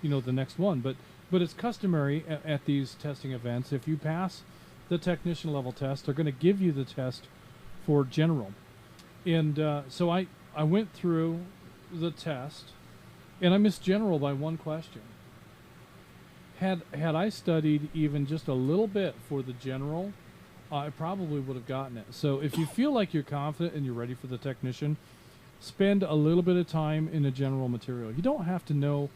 the next one. But it's customary at these testing events. If you pass the technician level test. They're going to give you the test for general. And so I went through the test, and I missed general by one question. Had I studied even just a little bit for the general, I probably would have gotten it. So if you feel like you're confident and you're ready for the technician, spend a little bit of time in the general material. You don't have to know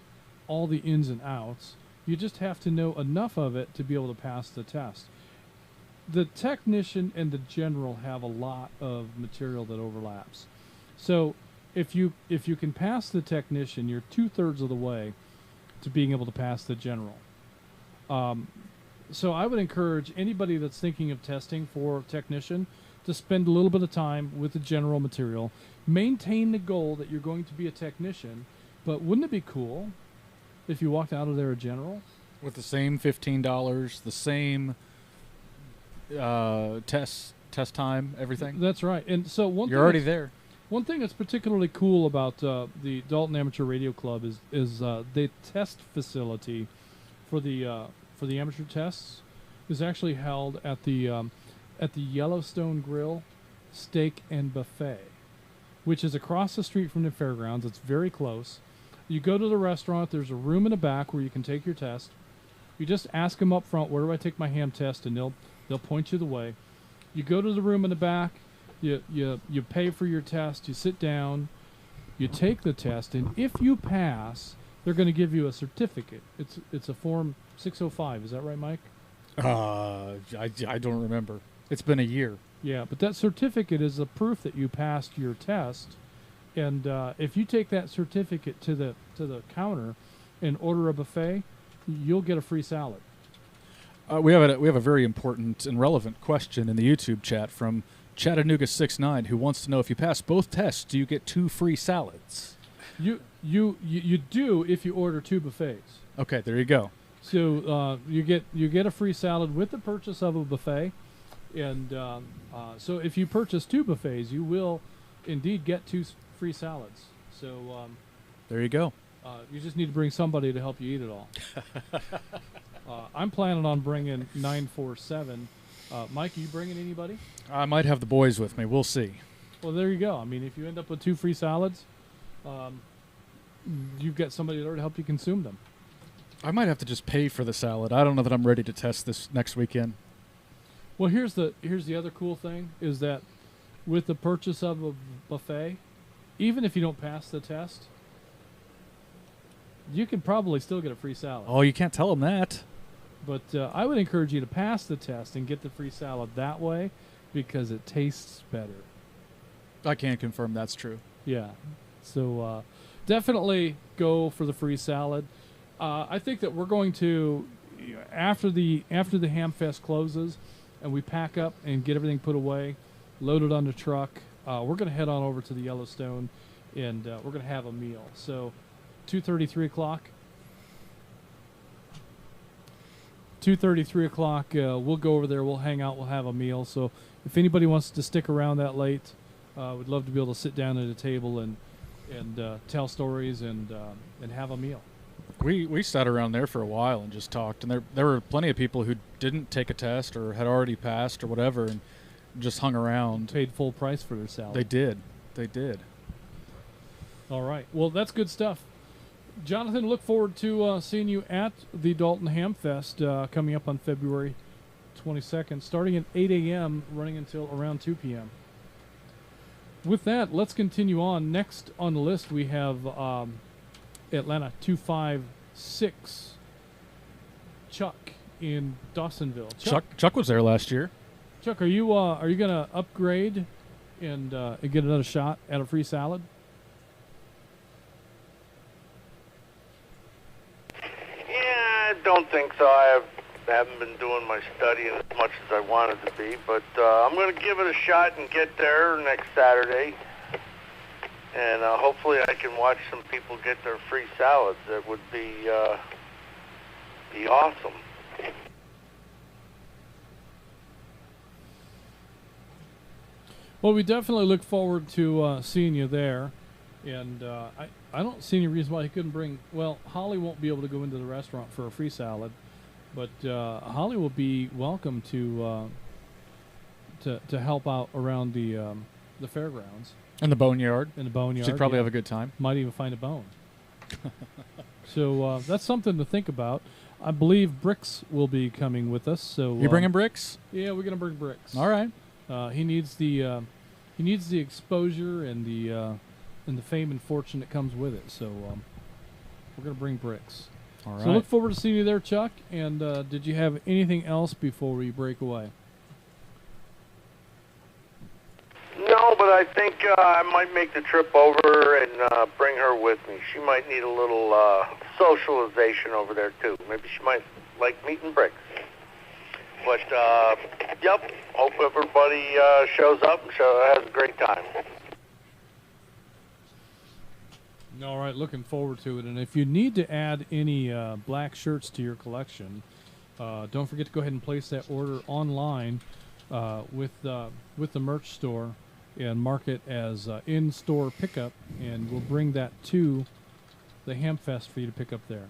all the ins and outs. You just have to know enough of it to be able to pass the test. The technician and the general have a lot of material that overlaps. So if you can pass the technician, you're 2/3 of the way to being able to pass the general. So I would encourage anybody that's thinking of testing for technician to spend a little bit of time with the general material. Maintain the goal that you're going to be a technician, but wouldn't it be cool if you walked out of there a general? With the same $15, the same test time, everything? That's right. And so you're already there. One thing that's particularly cool about the Dalton Amateur Radio Club is the test facility for the amateur tests is actually held at the Yellowstone Grill Steak and Buffet, which is across the street from the fairgrounds. It's very close. You go to the restaurant. There's a room in the back where you can take your test. You just ask them up front, where do I take my ham test, and they'll point you the way. You go to the room in the back. You pay for your test. You sit down. You take the test, and if you pass, they're going to give you a certificate. It's a form 605. Is that right, Mike? I don't remember. It's been a year. Yeah, but that certificate is a proof that you passed your test. And if you take that certificate to the counter and order a buffet, you'll get a free salad. We have a very important and relevant question in the YouTube chat from Chattanooga69, who wants to know, if you pass both tests, do you get 2 free salads? You do if you order 2 buffets. Okay, there you go. So you get a free salad with the purchase of a buffet, and so if you purchase 2 buffets, you will indeed get 2 free salads. So there you go. You just need to bring somebody to help you eat it all. I'm planning on bringing 947. Mike, are you bringing anybody? I might have the boys with me. We'll see. Well, there you go. I mean, if you end up with 2 free salads, you've got somebody there to help you consume them. I might have to just pay for the salad. I don't know that I'm ready to test this next weekend. Well, here's the other cool thing is that with the purchase of a buffet, even if you don't pass the test, you can probably still get a free salad. Oh, you can't tell them that. But I would encourage you to pass the test and get the free salad that way because it tastes better. I can confirm that's true. Yeah. So definitely go for the free salad. I think that we're going to, after the Hamfest closes and we pack up and get everything put away, load it on the truck, we're going to head on over to the Yellowstone and we're going to have a meal. So 2:30, 3 o'clock. 2:30, 3 o'clock, we'll go over there, we'll hang out, we'll have a meal. So if anybody wants to stick around that late, we'd love to be able to sit down at a table and tell stories and have a meal. We sat around there for a while and just talked, and there were plenty of people who didn't take a test or had already passed or whatever and just hung around. Paid full price for their salad. They did. All right. Well, that's good stuff. Jonathan, look forward to seeing you at the Dalton Hamfest coming up on February 22nd, starting at 8 a.m., running until around 2 p.m. With that, let's continue on. Next on the list, we have Atlanta 256, Chuck in Dawsonville. Chuck was there last year. Chuck, are you gonna upgrade and get another shot at a free salad? I don't think so. I haven't been doing my studying as much as I wanted to be, but I'm going to give it a shot and get there next Saturday. And hopefully I can watch some people get their free salads. That would be awesome. Well, we definitely look forward to seeing you there. And I don't see any reason why he couldn't bring... Well, Holly won't be able to go into the restaurant for a free salad. But Holly will be welcome to help out around the fairgrounds. In the boneyard. In the boneyard. She'd probably have a good time. Might even find a bone. So that's something to think about. I believe Bricks will be coming with us. So you bringing Bricks? Yeah, we're gonna bring Bricks. All right. He needs the exposure and the fame and fortune that comes with it. So we're gonna bring Bricks. All right. So look forward to seeing you there, Chuck. And did you have anything else before we break away? No, but I think I might make the trip over and bring her with me. She might need a little socialization over there, too. Maybe she might like meeting Bricks. But, yep, hope everybody shows up and has a great time. All right, looking forward to it. And if you need to add any black shirts to your collection, don't forget to go ahead and place that order online with the merch store and mark it as in-store pickup, and we'll bring that to the Hamfest for you to pick up there.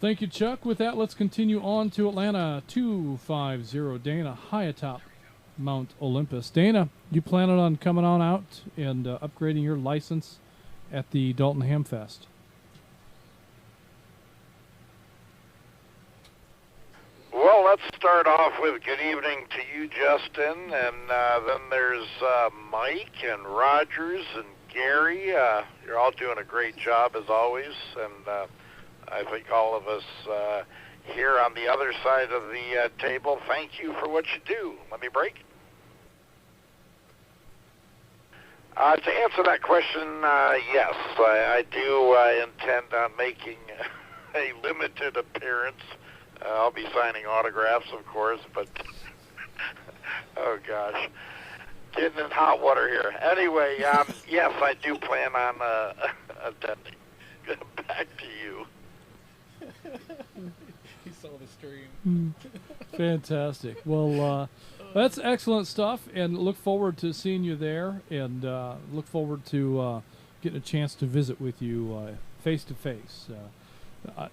Thank you, Chuck. With that, let's continue on to Atlanta 250. Dana, high atop Mount Olympus. Dana, you planning on coming on out and upgrading your license at the Dalton Hamfest? Well, let's start off with good evening to you, Justin, and then there's Mike and Rogers and Gary. You're all doing a great job as always, and I think all of us here on the other side of the table, thank you for what you do. Let me break. To answer that question, yes, I do intend on making a limited appearance. I'll be signing autographs, of course, but oh gosh, getting in hot water here. Anyway, yes, I do plan on attending. Back to you. He saw the stream. Fantastic. Well, that's excellent stuff, and look forward to seeing you there, and look forward to getting a chance to visit with you face to face.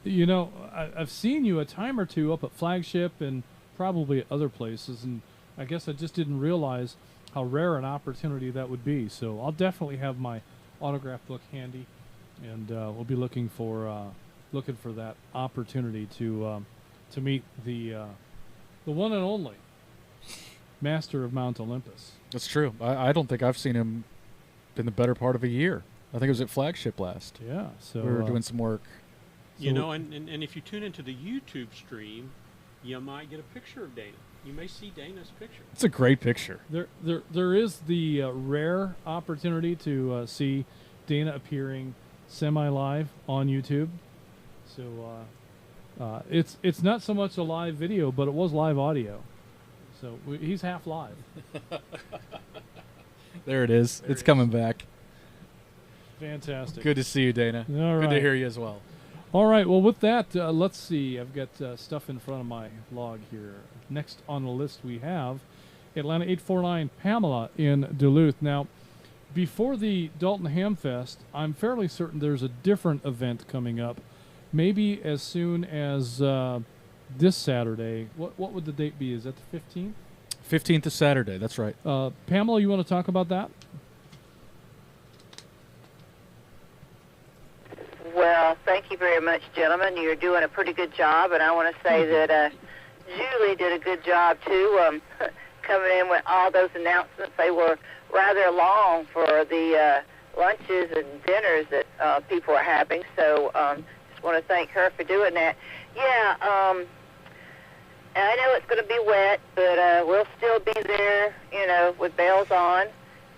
You know, I've seen you a time or two up at Flagship and probably at other places, and I guess I just didn't realize how rare an opportunity that would be. So I'll definitely have my autograph book handy, and we'll be looking for that opportunity to meet the one and only master of Mount Olympus. That's true. I don't think I've seen him in the better part of a year. I think it was at Flagship last. Yeah, so we were doing some work. You know, and if you tune into the YouTube stream, you might get a picture of Dana. You may see Dana's picture. It's a great picture. There is the rare opportunity to see Dana appearing semi-live on YouTube. So it's not so much a live video, but it was live audio. So he's half live. There it is. It's coming back. Fantastic. Good to see you, Dana. All right. Good to hear you as well. All right. Well, with that, let's see. I've got stuff in front of my log here. Next on the list, we have Atlanta 849 Pamela in Duluth. Now, before the Dalton Hamfest, I'm fairly certain there's a different event coming up. Maybe as soon as this Saturday. What would the date be? Is that the 15th? 15th is Saturday. That's right. Pamela, you want to talk about that? Well, thank you very much, gentlemen. You're doing a pretty good job, and I want to say that Julie did a good job, too, coming in with all those announcements. They were rather long for the lunches and dinners that people are having, so just want to thank her for doing that. Yeah, I know it's going to be wet, but we'll still be there, you know, with bells on,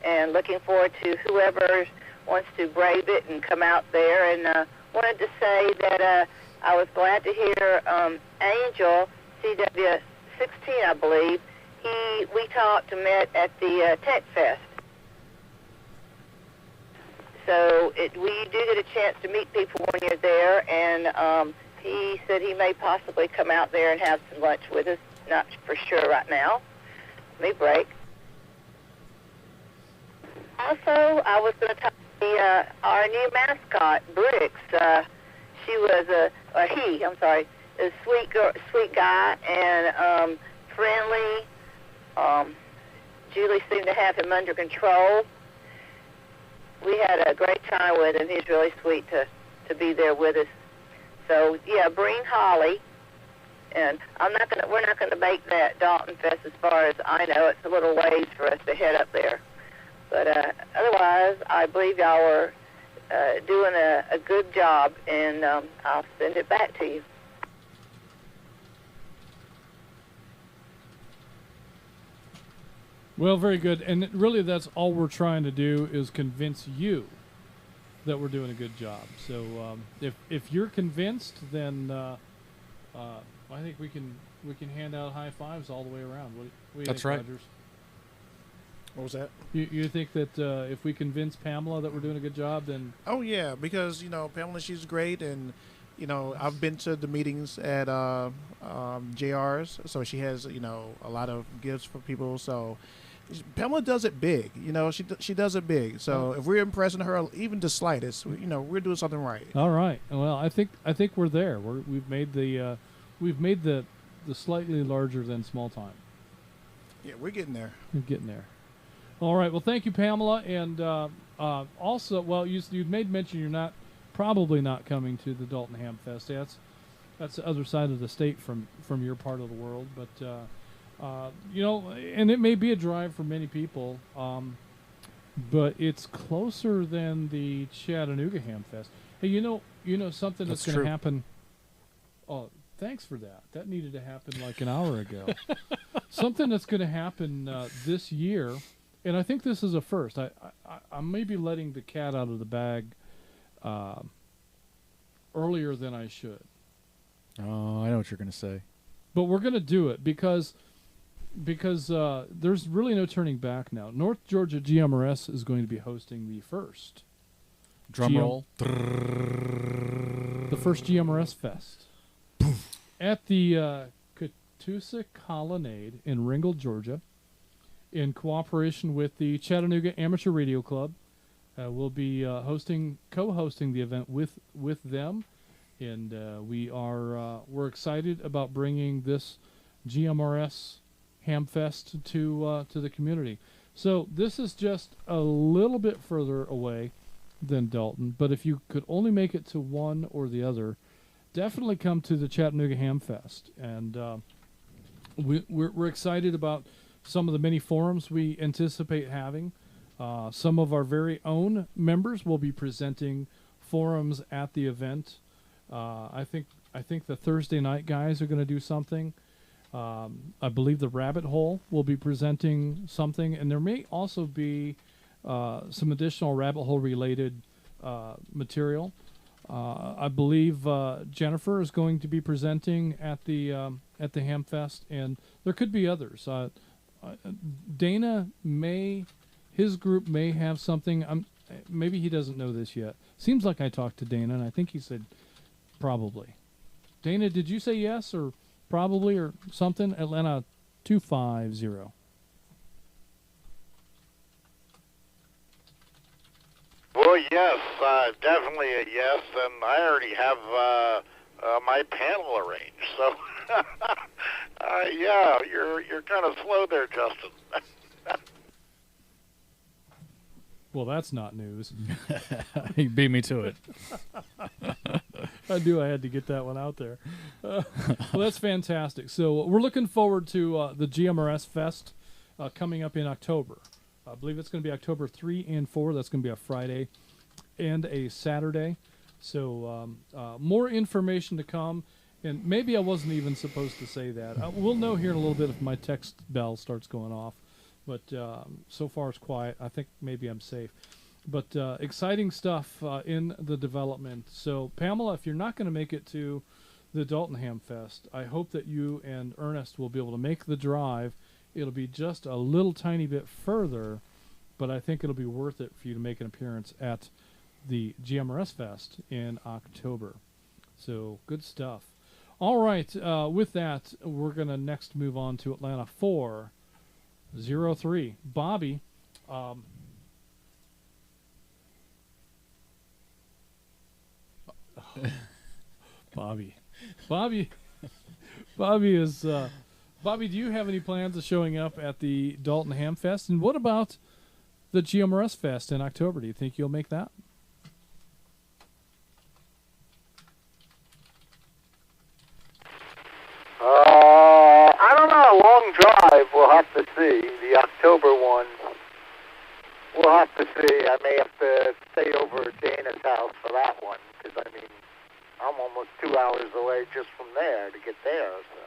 and looking forward to whoever wants to brave it and come out there. And wanted to say that I was glad to hear Angel, CW16, I believe, we talked and met at the Tech Fest. So we do get a chance to meet people when you're there, and he said he may possibly come out there and have some lunch with us. Not for sure right now. Let me break. Also, I was going to talk about our new mascot, Bricks. a sweet guy, and friendly. Julie seemed to have him under control. We had a great time with him. He's really sweet to be there with us. So yeah, bring Holly. And we're not gonna make that Dalton Fest as far as I know. It's a little ways for us to head up there. But otherwise, I believe y'all are doing a good job, and I'll send it back to you. Well, very good. And really, that's all we're trying to do is convince you that we're doing a good job. So if you're convinced, then I think we can hand out high fives all the way around. What do you That's think, right. Rogers? What was that? You think that if we convince Pamela that we're doing a good job, then Oh yeah, because Pamela, she's great, and I've been to the meetings at JR's, so she has a lot of gifts for people. So Pamela does it big, she does it big. So if we're impressing her even the slightest, we're doing something right. all right. Well, I think we're there. We've made the slightly larger than small time. Yeah, we're getting there. We're getting there. All right. Well, thank you, Pamela, and also, well, you made mention you're probably not coming to the Dalton Hamfest. That's the other side of the state from your part of the world, but and it may be a drive for many people, but it's closer than the Chattanooga Hamfest. Hey, something that's going to happen. Oh, thanps for that. That needed to happen like an hour ago. Something that's going to happen this year, and I think this is a first. I may be letting the cat out of the bag earlier than I should. Oh, I know what you're going to say. But we're going to do it because there's really no turning back now. North Georgia GMRS is going to be hosting the first roll. The first GMRS Fest at the Catoosa Colonnade in Ringgold, Georgia, in cooperation with the Chattanooga Amateur Radio Club. We'll be co-hosting the event with them, and we're excited about bringing this GMRS Hamfest to the community. So this is just a little bit further away than Dalton, but if you could only make it to one or the other, definitely come to the Chattanooga Hamfest. And we're excited about some of the many forums we anticipate having. Some of our very own members will be presenting forums at the event. I think the Thursday night guys are going to do something. I believe the Rabbit Hole will be presenting something, and there may also be some additional Rabbit Hole related material. I believe Jennifer is going to be presenting at the Hamfest, and there could be others. Dana his group may have something. Maybe he doesn't know this yet. Seems like I talked to Dana, and I think he said probably. Dana, did you say yes or probably or something? Atlanta 250. Well, yes, definitely a yes, and I already have my panel arranged. So, yeah, you're kind of slow there, Justin. Well, that's not news. He beat me to it. I knew I had to get that one out there. Well, that's fantastic. So we're looking forward to the GMRS Fest coming up in October. I believe it's going to be October 3 and 4. That's going to be a Friday and a Saturday. So more information to come. And maybe I wasn't even supposed to say that. We'll know here in a little bit if my text bell starts going off. But so far it's quiet. I think maybe I'm safe. But exciting stuff in the development. So, Pamela, if you're not going to make it to the Dalton Hamfest, I hope that you and Ernest will be able to make the drive. It'll be just a little tiny bit further, but I think it'll be worth it for you to make an appearance at the GMRS Fest in October. So, good stuff. All right, with that, we're going to next move on to Atlanta 403. Bobby, Bobby, Bobby is. Bobby, do you have any plans of showing up at the Dalton Hamfest? And what about the GMRS Fest in October? Do you think you'll make that? I don't know. Long drive. We'll have to see. The October one, we'll have to see. I may have to stay over at Dana's house for that one because, I mean, I'm almost 2 hours away just from there to get there. So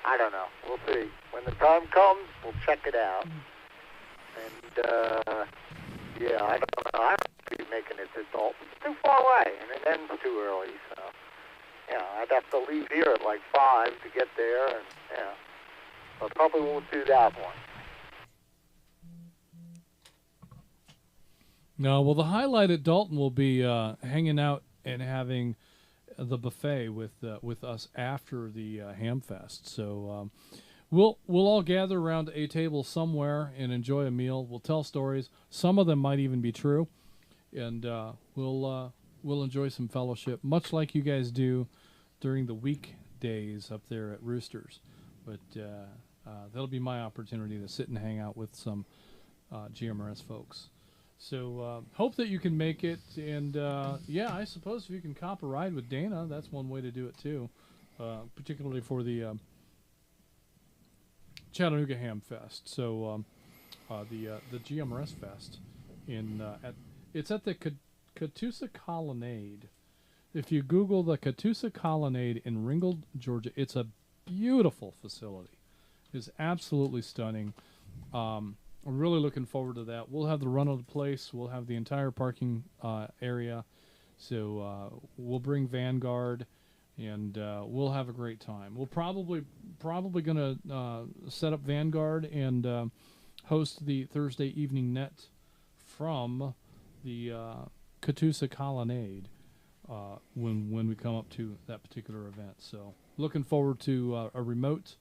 I don't know. We'll see. When the time comes, we'll check it out. And, yeah, I don't know. I don't be making it to Dalton. It's too far away, and it ends too early, so. Yeah, I'd have to leave here at like 5 to get there, and yeah, I probably won't do that one. No, well, the highlight at Dalton will be hanging out and having the buffet with us after the Hamfest. So we'll all gather around a table somewhere and enjoy a meal. We'll tell stories. Some of them might even be true, and we'll enjoy some fellowship, much like you guys do during the weekdays up there at Roosters. But that'll be my opportunity to sit and hang out with some GMRS folks. So hope that you can make it. And, yeah, I suppose if you can cop a ride with Dana, that's one way to do it, too, particularly for the Chattanooga Ham Fest. So the GMRS Fest it's at the Catoosa Colonnade. If you Google the Catoosa Colonnade in Ringgold, Georgia, it's a beautiful facility. It's absolutely stunning. I'm really looking forward to that. We'll have the run of the place. We'll have the entire parking area. So we'll bring Vanguard, and we'll have a great time. We'll probably going to set up Vanguard and host the Thursday evening net from the Catoosa Colonnade when we come up to that particular event. So looking forward to a remote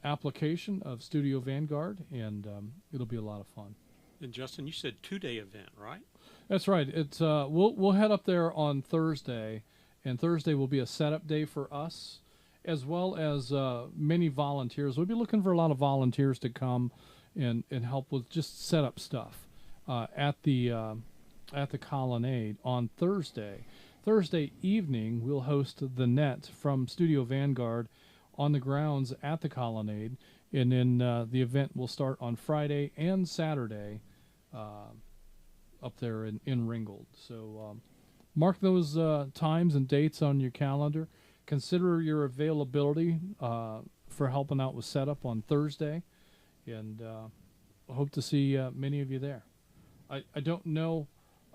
application of Studio Vanguard, and it'll be a lot of fun. And Justin, you said 2-day event, right? That's right. It's we'll head up there on Thursday, and Thursday will be a setup day for us, as well as many volunteers. We'll be looking for a lot of volunteers to come and help with just setup stuff at the Colonnade on Thursday. Thursday evening, we'll host the net from Studio Vanguard on the grounds at the Colonnade, and then the event will start on Friday and Saturday up there in Ringgold. So mark those times and dates on your calendar. Consider your availability for helping out with setup on Thursday, and hope to see many of you there. I don't know.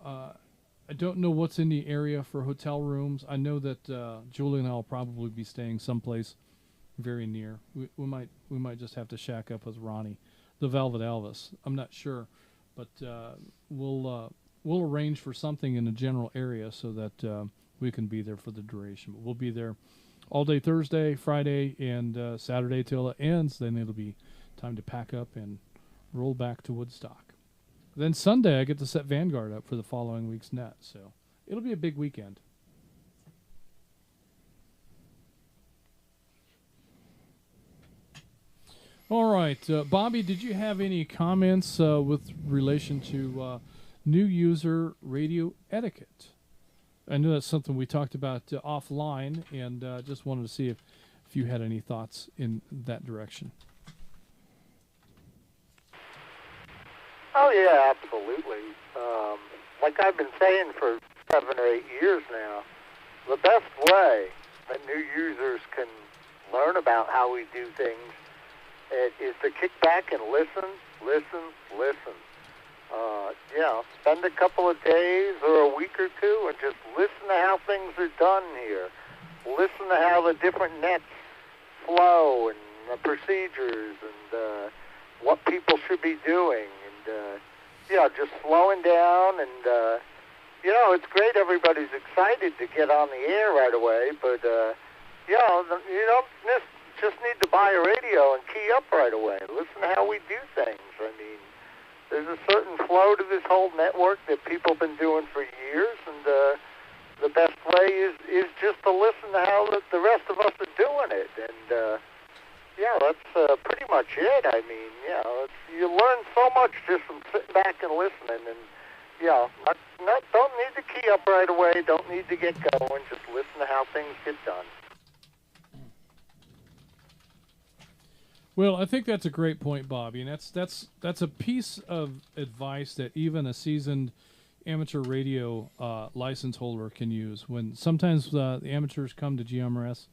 I don't know what's in the area for hotel rooms. I know that Julie and I will probably be staying someplace very near. We might just have to shack up with Ronnie, the Velvet Elvis. I'm not sure, but we'll arrange for something in the general area so that we can be there for the duration. But we'll be there all day Thursday, Friday, and Saturday till it ends. Then it'll be time to pack up and roll back to Woodstock. Then Sunday, I get to set Vanguard up for the following week's net. So it'll be a big weekend. All right. Bobby, did you have any comments with relation to new user radio etiquette? I know that's something we talked about offline, and just wanted to see if you had any thoughts in that direction. Oh, yeah, absolutely. Like I've been saying for 7 or 8 years now, the best way that new users can learn about how we do things is to kick back and listen. Spend a couple of days or a week or two and just listen to how things are done here. Listen to how the different nets flow and the procedures and what people should be doing. And, just slowing down. And, it's great everybody's excited to get on the air right away, but, you don't just need to buy a radio and key up right away. Listen to how we do things. I mean, there's a certain flow to this whole network that people have been doing for years, and, the best way is just to listen to how the rest of us are doing it. And, yeah, that's pretty much it. I mean, you learn so much just from sitting back and listening. And, don't need to key up right away. Don't need to get going. Just listen to how things get done. Well, I think that's a great point, Bobby, and that's a piece of advice that even a seasoned amateur radio license holder can use. When sometimes the amateurs come to GMRS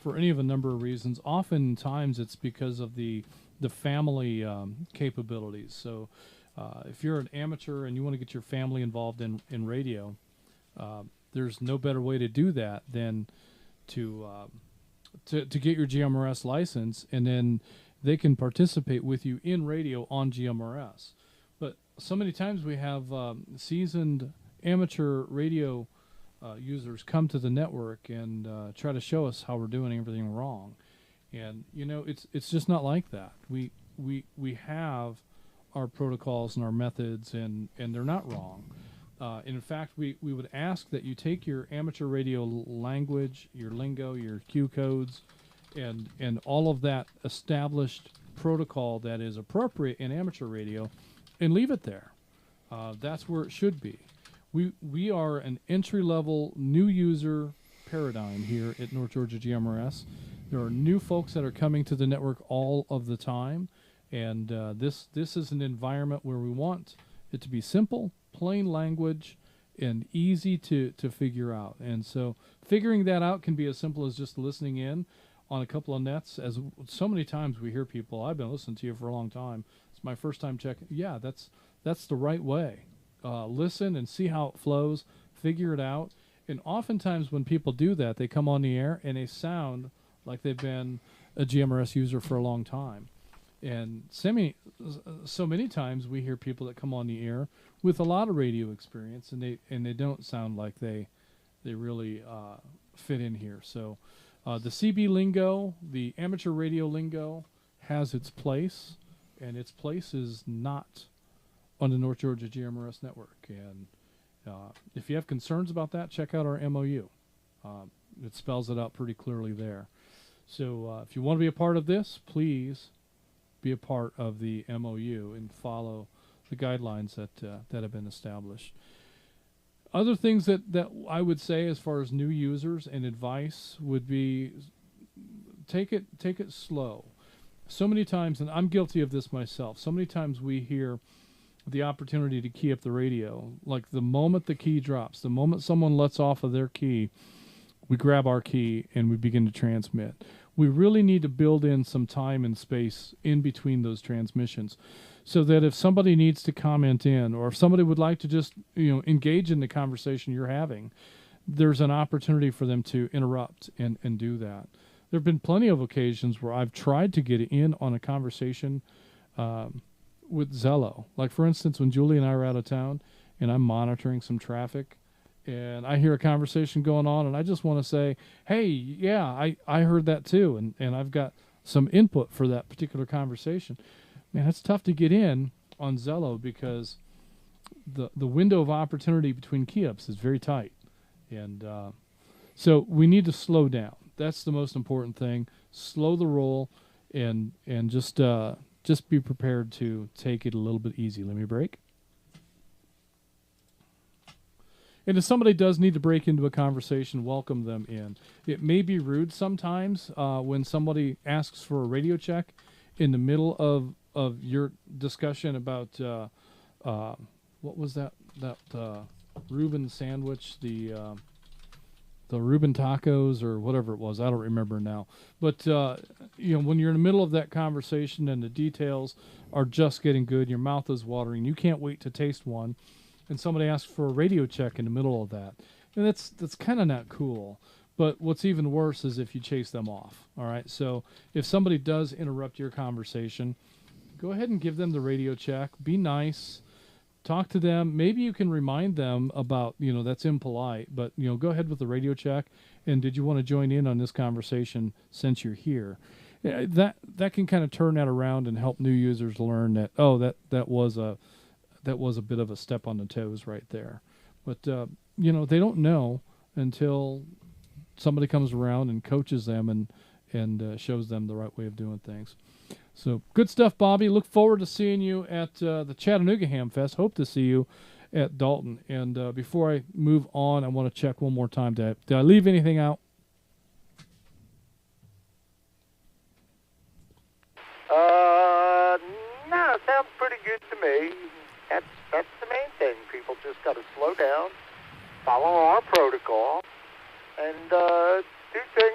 for any of a number of reasons, oftentimes it's because of the family capabilities. So if you're an amateur and you want to get your family involved in radio, there's no better way to do that than to get your GMRS license, and then they can participate with you in radio on GMRS. But so many times we have seasoned amateur radio users come to the network and try to show us how we're doing everything wrong, and it's just not like that. We have our protocols and our methods, and they're not wrong. In fact, we would ask that you take your amateur radio language, your lingo, your Q codes, and all of that established protocol that is appropriate in amateur radio, and leave it there. That's where it should be. We are an entry-level new user paradigm here at North Georgia GMRS. There are new folks that are coming to the network all of the time, and this is an environment where we want it to be simple, plain language, and easy to figure out. And so figuring that out can be as simple as just listening in on a couple of nets. As so many times we hear people, I've been listening to you for a long time, it's my first time checking. Yeah, that's the right way. Listen and see how it flows, figure it out. And oftentimes when people do that, they come on the air and they sound like they've been a GMRS user for a long time. And so many times we hear people that come on the air with a lot of radio experience, and they don't sound like they really fit in here. So the CB lingo, the amateur radio lingo, has its place, and its place is not on the North Georgia GMRS Network. And if you have concerns about that, check out our MOU. It spells it out pretty clearly there. So if you want to be a part of this, please be a part of the MOU and follow the guidelines that have been established. Other things that I would say as far as new users and advice would be take it slow. So many times, and I'm guilty of this myself, so many times we hear the opportunity to key up the radio. Like the moment the key drops, the moment someone lets off of their key, we grab our key and we begin to transmit. We really need to build in some time and space in between those transmissions, so that if somebody needs to comment in, or if somebody would like to just engage in the conversation you're having, there's an opportunity for them to interrupt and do that. There have been plenty of occasions where I've tried to get in on a conversation with Zello. Like, for instance, when Julie and I were out of town and I'm monitoring some traffic, and I hear a conversation going on, and I just want to say, hey, yeah, I heard that too, and I've got some input for that particular conversation. Man, it's tough to get in on Zello because the window of opportunity between key-ups is very tight. And so we need to slow down. That's the most important thing. Slow the roll and just be prepared to take it a little bit easy. Let me break. And if somebody does need to break into a conversation, welcome them in. It may be rude sometimes when somebody asks for a radio check in the middle of your discussion about what was that Reuben sandwich, the Reuben tacos or whatever it was. I don't remember now. But when you're in the middle of that conversation and the details are just getting good, your mouth is watering, you can't wait to taste one, and somebody asks for a radio check in the middle of that, and that's kind of not cool. But what's even worse is if you chase them off. All right, so if somebody does interrupt your conversation, go ahead and give them the radio check. Be nice. Talk to them. Maybe you can remind them about, that's impolite, but, go ahead with the radio check. And did you want to join in on this conversation since you're here? That can kind of turn that around and help new users learn that, that was a bit of a step on the toes right there. But, they don't know until somebody comes around and coaches them and shows them the right way of doing things. So good stuff, Bobby. Look forward to seeing you at the Chattanooga Hamfest. Hope to see you at Dalton. And before I move on, I want to check one more time. Did I leave anything out? No, it sounds pretty good to me. That's the main thing. People just got to slow down, follow our protocol, and do things,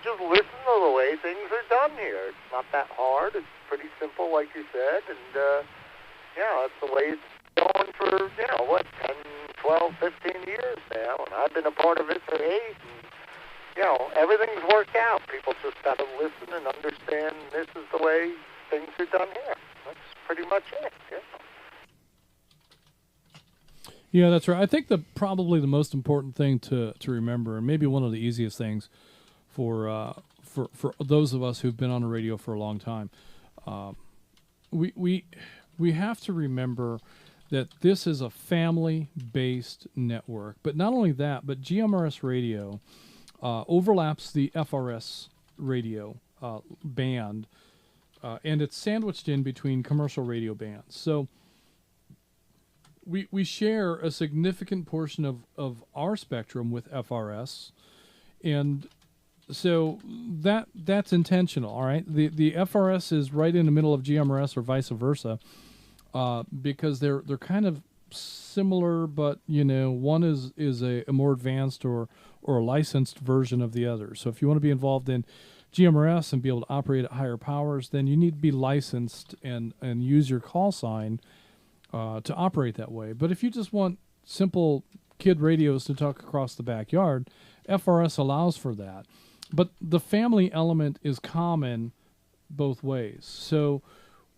just listen to the way things are done here. It's not that hard. It's pretty simple, like you said, and, that's the way it's going for, 10, 12, 15 years now, and I've been a part of it for 8, and, everything's worked out. People just got to listen and understand this is the way things are done here. That's pretty much it, Yeah, that's right. I think probably the most important thing to remember, and maybe one of the easiest things for those of us who've been on the radio for a long time, we have to remember that this is a family-based network. But not only that, but GMRS radio overlaps the FRS radio band, and it's sandwiched in between commercial radio bands. So we share a significant portion of our spectrum with FRS, and so that's intentional. All right, the FRS is right in the middle of GMRS or vice versa, because they're kind of similar, but one is a more advanced or a licensed version of the other. So if you want to be involved in GMRS and be able to operate at higher powers, then you need to be licensed and use your call sign to operate that way. But if you just want simple kid radios to talk across the backyard, FRS allows for that. But the family element is common both ways. So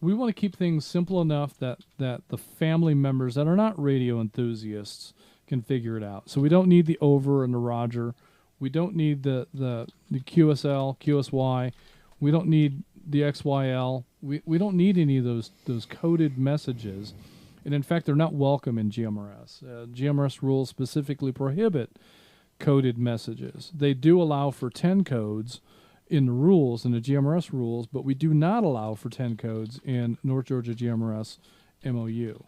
we want to keep things simple enough that the family members that are not radio enthusiasts can figure it out. So we don't need the over and the Roger. We don't need the QSL, QSY. We don't need the XYL. We don't need any of those coded messages. And in fact, they're not welcome in GMRS. GMRS rules specifically prohibit coded messages. They do allow for 10 codes in the rules, in the GMRS rules, but we do not allow for 10 codes in North Georgia GMRS MOU.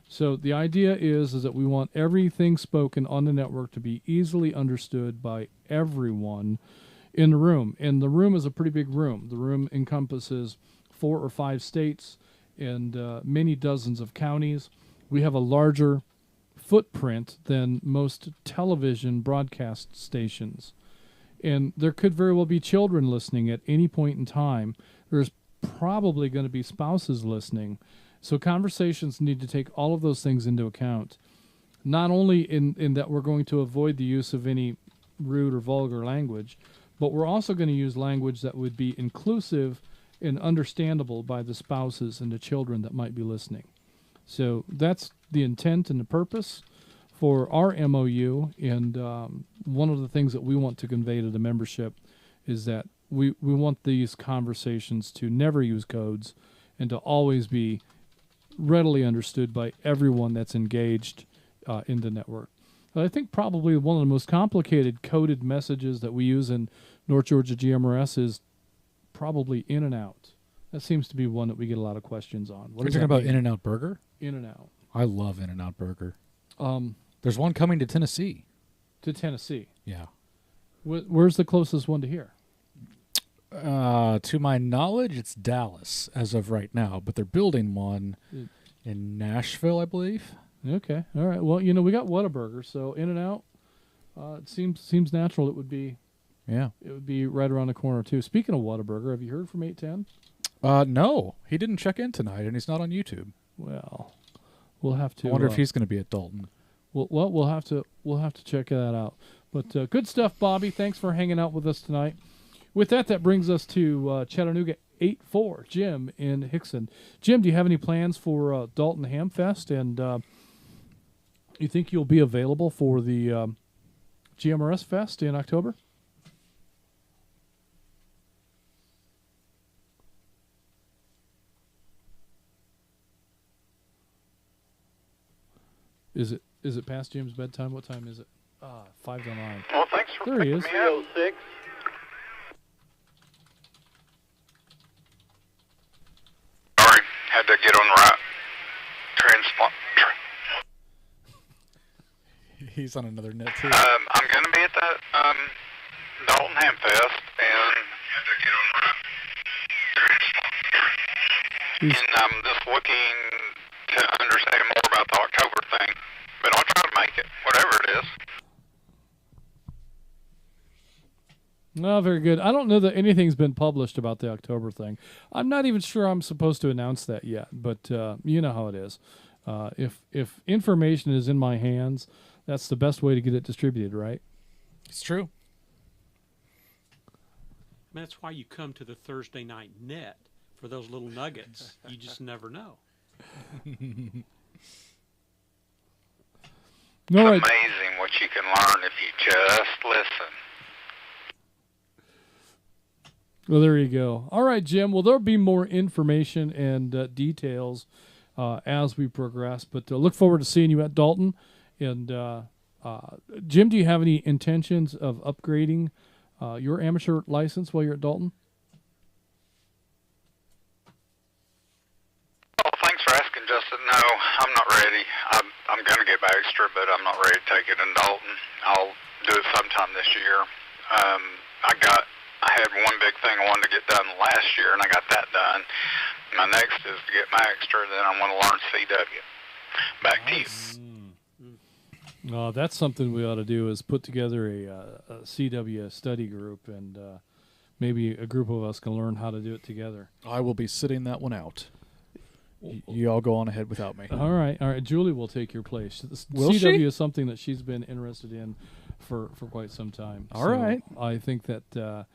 So the idea is that we want everything spoken on the network to be easily understood by everyone in the room. And the room is a pretty big room. The room encompasses 4 or 5 states and many dozens of counties. We have a larger footprint than most television broadcast stations. And there could very well be children listening at any point in time. There's probably going to be spouses listening. So conversations need to take all of those things into account. Not only in that we're going to avoid the use of any rude or vulgar language, but we're also going to use language that would be inclusive and understandable by the spouses and the children that might be listening. So that's the intent and the purpose for our MOU, and one of the things that we want to convey to the membership is that we want these conversations to never use codes and to always be readily understood by everyone that's engaged in the network. I think probably one of the most complicated coded messages that we use in North Georgia GMRS is probably In and Out. That seems to be one that we get a lot of questions on. What are you talking about, In and Out Burger? In and Out. I love In and Out Burger. There's one coming to Tennessee. To Tennessee? Yeah. Where's the closest one to here? To my knowledge, it's Dallas as of right now, but they're building one in Nashville, I believe. Okay. All right. Well, we got Whataburger, so In and Out. It seems natural. It would be. Yeah. It would be right around the corner too. Speaking of Whataburger, have you heard from 810? No, he didn't check in tonight, and he's not on YouTube. Well, we'll have to. I wonder if he's going to be at Dalton. Well, we'll have to check that out. But good stuff, Bobby. Thanks for hanging out with us tonight. With that brings us to Chattanooga 8-4, Jim in Hickson. Jim, do you have any plans for Dalton Hamfest? And you think you'll be available for the GMRS Fest in October? Is it past Jim's bedtime? What time is it? 5's online. Well, thanks for There he picking is. me up. 306. Sorry, had to get on the right transplant. He's on another net too. I'm going to be at the Dalton Hamfest, and had to get on the right transplant. And I'm just looking to understand more about the October thing. But I'll try to make it, whatever it is. No, very good. I don't know that anything's been published about the October thing. I'm not even sure I'm supposed to announce that yet, but you know how it is. If information is in my hands, that's the best way to get it distributed, right? It's true. That's why you come to the Thursday night net for those little nuggets. You just never know. All right. Amazing what you can learn if you just listen. Well, there you go. All right, Jim. Well, there'll be more information and details as we progress, but look forward to seeing you at Dalton. And Jim, do you have any intentions of upgrading your amateur license while you're at Dalton? Oh, thanks for asking, Justin. No, I'm not ready. I'm going to get extra, but I'm not ready to take it in Dalton. I'll do it sometime this year. I had one big thing I wanted to get done last year, and I got that done. My next is to get my extra, then I want to learn CW. Back to you. That's something we ought to do is put together a CW study group, and maybe a group of us can learn how to do it together. I will be sitting that one out. You all go on ahead without me. All right. Julie will take your place. Will CW she? is something that she's been interested in for quite some time. All right. I think that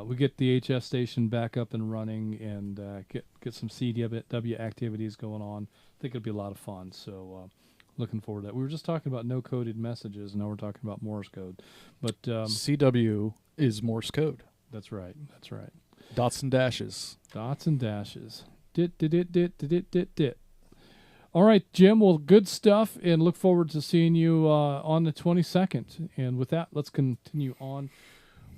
we get the HS station back up and running and get some CW activities going on. I think it'll be a lot of fun. So looking forward to that. We were just talking about no-coded messages, and now we're talking about Morse code. But CW is Morse code. That's right. That's right. Dots and dashes. Dots and dashes. Dit. All right, Jim. Well, good stuff, and look forward to seeing you on the 22nd. And with that, let's continue on.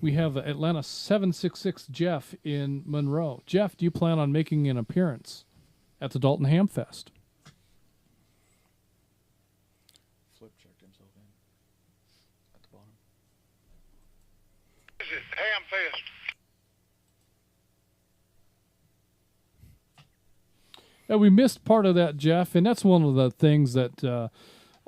We have Atlanta 766 Jeff in Monroe. Jeff, do you plan on making an appearance at the Dalton Hamfest? Flip checked himself in at the bottom. This is Hamfest. Yeah, we missed part of that, Jeff, and that's one of the things that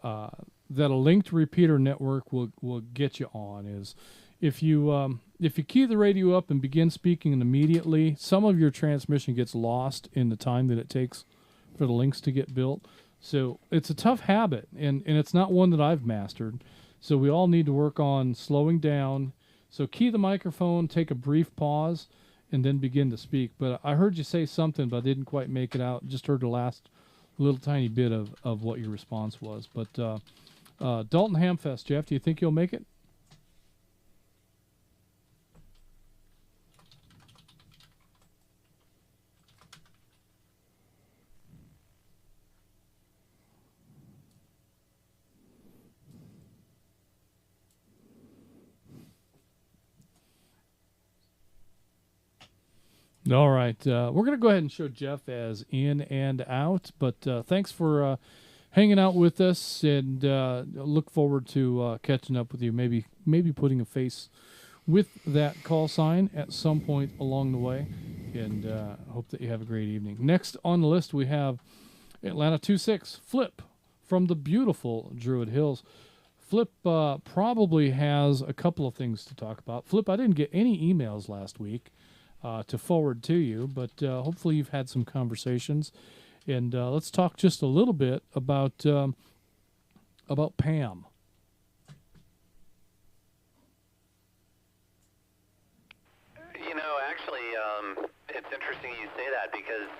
that a linked repeater network will get you on is if you key the radio up and begin speaking immediately, some of your transmission gets lost in the time that it takes for the links to get built. So it's a tough habit, and it's not one that I've mastered. So we all need to work on slowing down. So key the microphone, take a brief pause, and then begin to speak. But I heard you say something, but I didn't quite make it out. Just heard the last little tiny bit of what your response was. But Dalton Hamfest, Jeff, do you think you'll make it? All right. We're going to go ahead and show Jeff as in and out, but thanks for hanging out with us, and look forward to catching up with you, maybe putting a face with that call sign at some point along the way, and hope that you have a great evening. Next on the list, we have Atlanta 26 Flip from the beautiful Druid Hills. Flip probably has a couple of things to talk about. Flip, I didn't get any emails last week to forward to you, but hopefully you've had some conversations, and let's talk just a little bit about Pam. You know, actually, it's interesting you say that because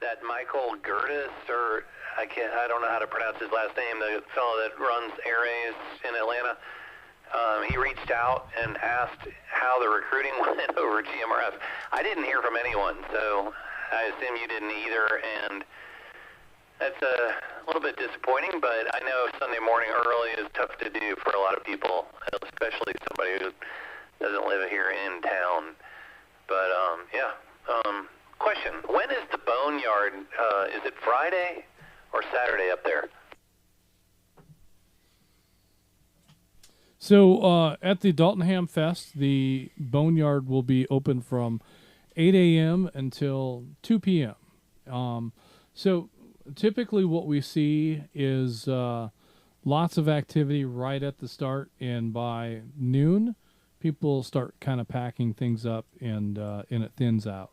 that Michael Gertis, or I don't know how to pronounce his last name, the fellow that runs Airways in Atlanta. He reached out and asked how the recruiting went over GMRS. I didn't hear from anyone, so I assume you didn't either. And That's a little bit disappointing, but I know Sunday morning early is tough to do for a lot of people, especially somebody who doesn't live here in town. But, yeah. Question, when is the Boneyard? Is it Friday or Saturday up there? So at the Dalton Hamfest, the Boneyard will be open from 8 a.m. until 2 p.m. So typically what we see is lots of activity right at the start, and by noon, people start kind of packing things up, and it thins out.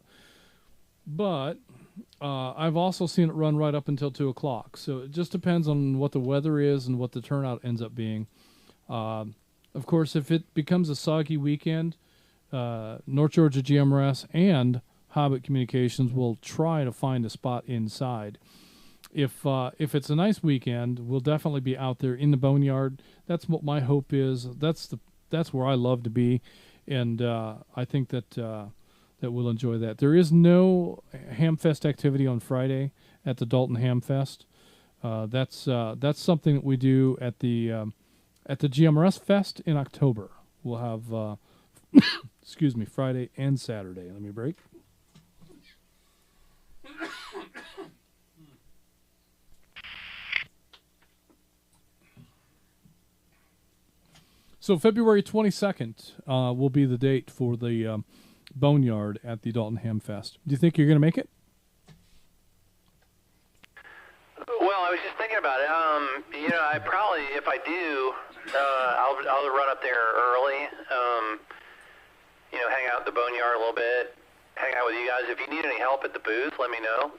But I've also seen it run right up until 2 o'clock. So it just depends on what the weather is and what the turnout ends up being. Of course, if it becomes a soggy weekend, North Georgia GMRS and Hobbit Communications will try to find a spot inside. If it's a nice weekend, we'll definitely be out there in the Boneyard. That's what my hope is. That's where I love to be, and I think that we'll enjoy that. There is no Hamfest activity on Friday at the Dalton Hamfest. That's something that we do at the GMRS Fest in October. We'll have excuse me, Friday and Saturday. Let me break. So February 22nd will be the date for the Boneyard at the Dalton Hamfest. Do you think you're going to make it? Well, I was just thinking about it. I probably, if I do, I'll run up there early. Hang out at the Boneyard a little bit, hang out with you guys. If you need any help at the booth, let me know.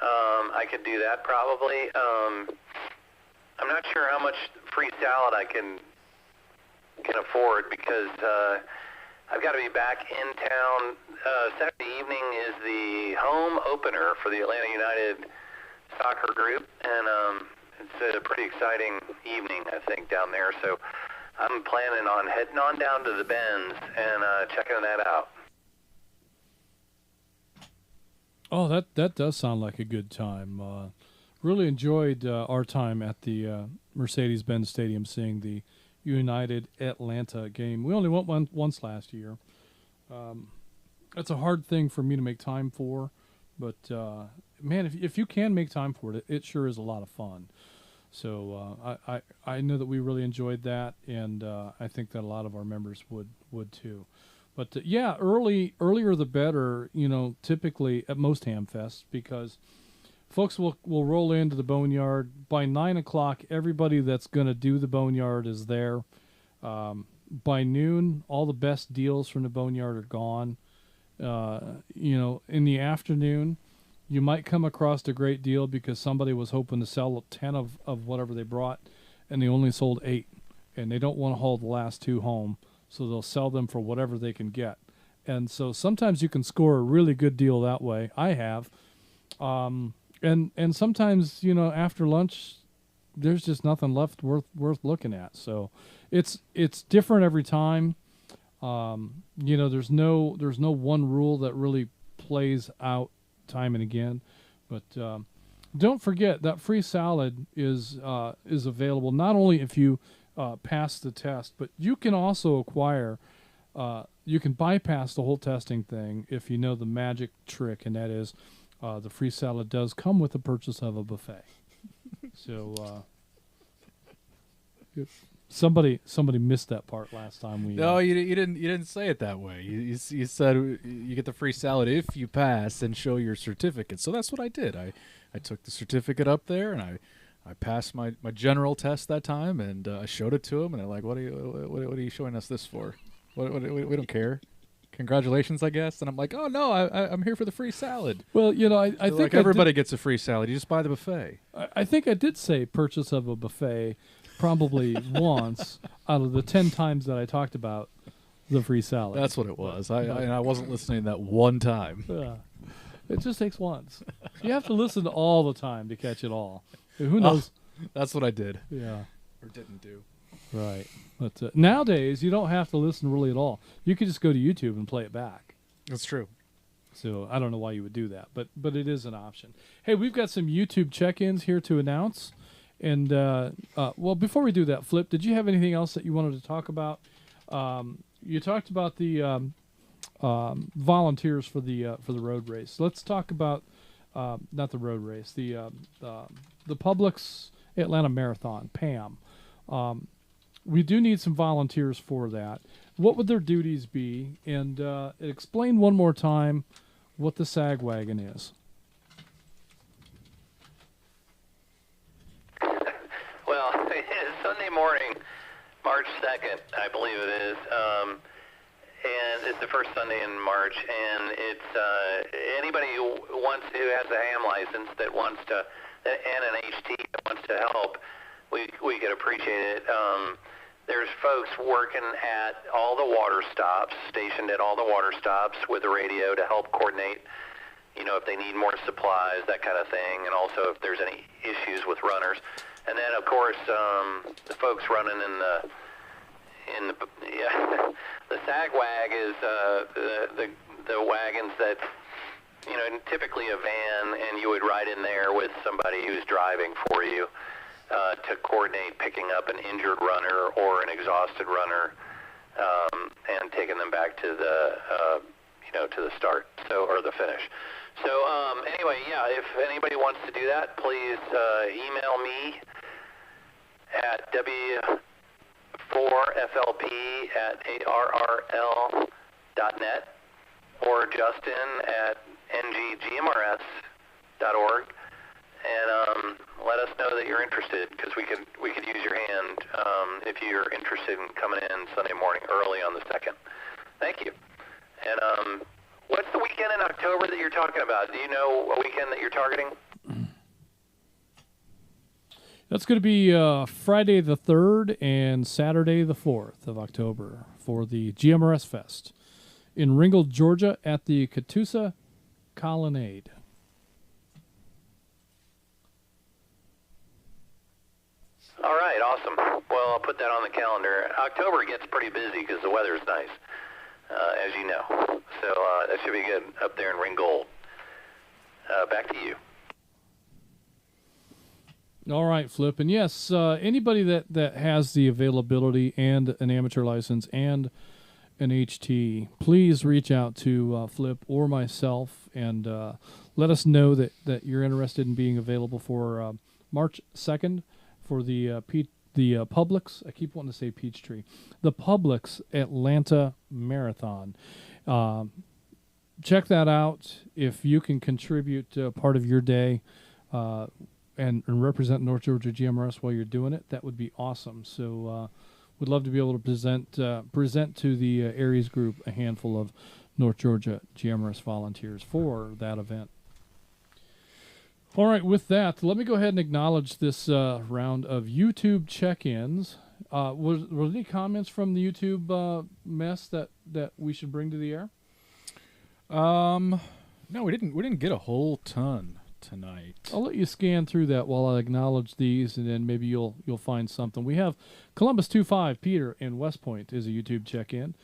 I could do that probably. I'm not sure how much free salad I can afford, because I've got to be back in town. Saturday evening is the home opener for the Atlanta United soccer group, and it's a pretty exciting evening, I think, down there. So I'm planning on heading on down to the Benz and checking that out. Oh, that does sound like a good time. Really enjoyed our time at the Mercedes-Benz Stadium seeing the United Atlanta game. We only went once last year. That's a hard thing for me to make time for, but man, if you can make time for it, it sure is a lot of fun. So I know that we really enjoyed that, and I think that a lot of our members would too. But yeah, earlier the better. Typically at most Hamfests, because folks will roll into the Boneyard by 9 o'clock. Everybody that's going to do the Boneyard is there. By noon, all the best deals from the Boneyard are gone. In the afternoon, you might come across a great deal because somebody was hoping to sell 10 of whatever they brought, and they only sold 8, and they don't want to haul the last 2 home, so they'll sell them for whatever they can get. And so sometimes you can score a really good deal that way. I have. And sometimes, after lunch, there's just nothing left worth looking at. So it's different every time. There's no one rule that really plays out time and again. But don't forget that free salad is available not only if you pass the test, but you can also acquire. You can bypass the whole testing thing if you know the magic trick, and that is the free salad does come with the purchase of a buffet. So somebody missed that part last time. No, you didn't say it that way. You said you get the free salad if you pass and show your certificate. So that's what I did. I took the certificate up there, and I passed my general test that time, and I showed it to them, and they're like, "What are you showing us this for? We don't care. Congratulations, I guess." And I'm like, "Oh no, I'm here for the free salad." Well, I think like everybody gets a free salad. You just buy the buffet. I think I did say purchase of a buffet probably once out of the 10 times that I talked about the free salad. That's what it was. I wasn't listening that one time. Yeah. It just takes once. You have to listen all the time to catch it all. Who knows? Oh, that's what I did. Yeah. Or didn't do. Right. But nowadays, you don't have to listen really at all. You can just go to YouTube and play it back. That's true. So I don't know why you would do that, but it is an option. Hey, we've got some YouTube check-ins here to announce. And, well, before we do that, Flip, did you have anything else that you wanted to talk about? You talked about the volunteers for the road race. Let's talk about not the road race, the Publix Atlanta Marathon, PAM. We do need some volunteers for that. What would their duties be? And explain one more time what the SAG wagon is. Well, it's Sunday morning, March 2nd, I believe it is. And it's the first Sunday in March, and it's anybody who has a ham license that wants to, and an HT that wants to help, we could appreciate it. There's folks working at all the water stops, stationed at all the water stops with a radio to help coordinate, if they need more supplies, that kind of thing, and also if there's any issues with runners. And then, of course, the folks running in the SAG WAG is the wagons that, typically a van, and you would ride in there with somebody who's driving for you to coordinate picking up an injured runner or an exhausted runner and taking them back to the to the start, or the finish. So anyway, yeah, if anybody wants to do that, please email me at w4flp@arrl.net or Justin at NGGMRS.org, and let us know that you're interested, because we could use your hand if you're interested in coming in Sunday morning early on the 2nd. Thank you. And what's the weekend in October that you're talking about? Do you know a weekend that you're targeting? That's going to be Friday the 3rd and Saturday the 4th of October for the GMRS Fest in Ringgold, Georgia at the Catoosa Colonnade. All right, awesome. Well, I'll put that on the calendar. October gets pretty busy because the weather's nice, as you know. So that should be good up there in Ringgold. Back to you. All right, Flip. And yes, anybody that has the availability and an amateur license and an HT, please reach out to Flip or myself and let us know that you're interested in being available for March 2nd for the Publix. I keep wanting to say Peachtree. The Publix Atlanta Marathon. Check that out. If you can contribute part of your day and represent North Georgia GMRS while you're doing it, that would be awesome. So we'd love to be able to present to the Aries group a handful of North Georgia GMRS volunteers for that event. All right, with that, let me go ahead and acknowledge this round of YouTube check-ins. Were there any comments from the YouTube mess that we should bring to the air? No, we didn't get a whole ton tonight. I'll let you scan through that while I acknowledge these, and then maybe you'll find something. We have Columbus 25 Peter in West Point is a YouTube check-in.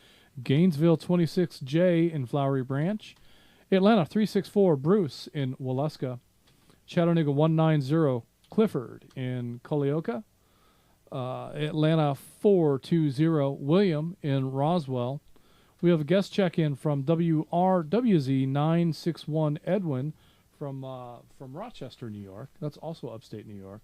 Gainesville 26J in Flowery Branch. Atlanta 364 Bruce in Waleska. Chattanooga 190 Clifford in Colioca. Atlanta 420 William in Roswell. We have a guest check-in from WRWZ 961 Edwin from Rochester, New York. That's also upstate New York.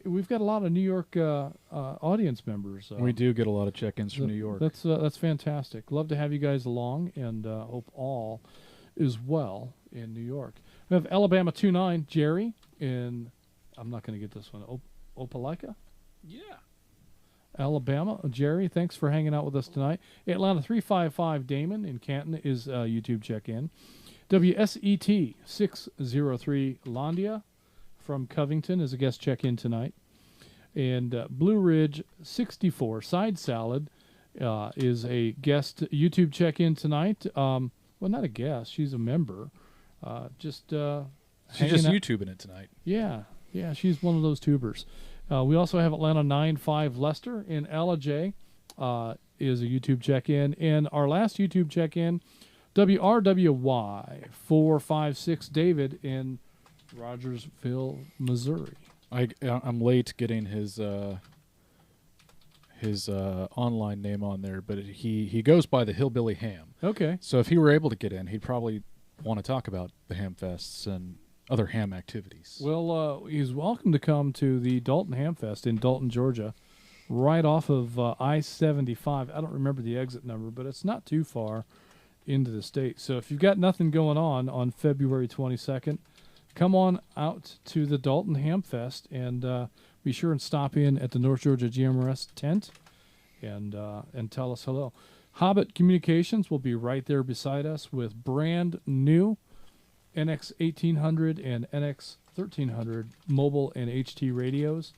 We've got a lot of New York audience members. We do get a lot of check-ins from New York. That's fantastic. Love to have you guys along, and hope all is well in New York. We have Alabama 29 Jerry in, I'm not going to get this one, Opelika? Yeah. Alabama. Jerry, thanks for hanging out with us tonight. Atlanta 355 Damon in Canton is YouTube check-in. WSET 603 Landia from Covington is a guest check-in tonight. And Blue Ridge 64 Side Salad is a guest YouTube check-in tonight. Well, not a guest. She's a member. She's just YouTubing it tonight. Yeah, she's one of those tubers. We also have Atlanta 95 Lester in LJ is a YouTube check-in. And our last YouTube check-in, WRWY 456 David in Rogersville, Missouri. I'm late getting his online name on there, but he goes by the Hillbilly Ham. Okay. So if he were able to get in, he'd probably want to talk about the ham fests and other ham activities. Well, he's welcome to come to the Dalton Hamfest in Dalton, Georgia, right off of I-75. I don't remember the exit number, but it's not too far into the state. So if you've got nothing going on February 22nd, come on out to the Dalton Hamfest and be sure and stop in at the North Georgia GMRS tent and tell us hello. Hobbit Communications will be right there beside us with brand new NX 1800 and NX 1300 mobile and HT radios,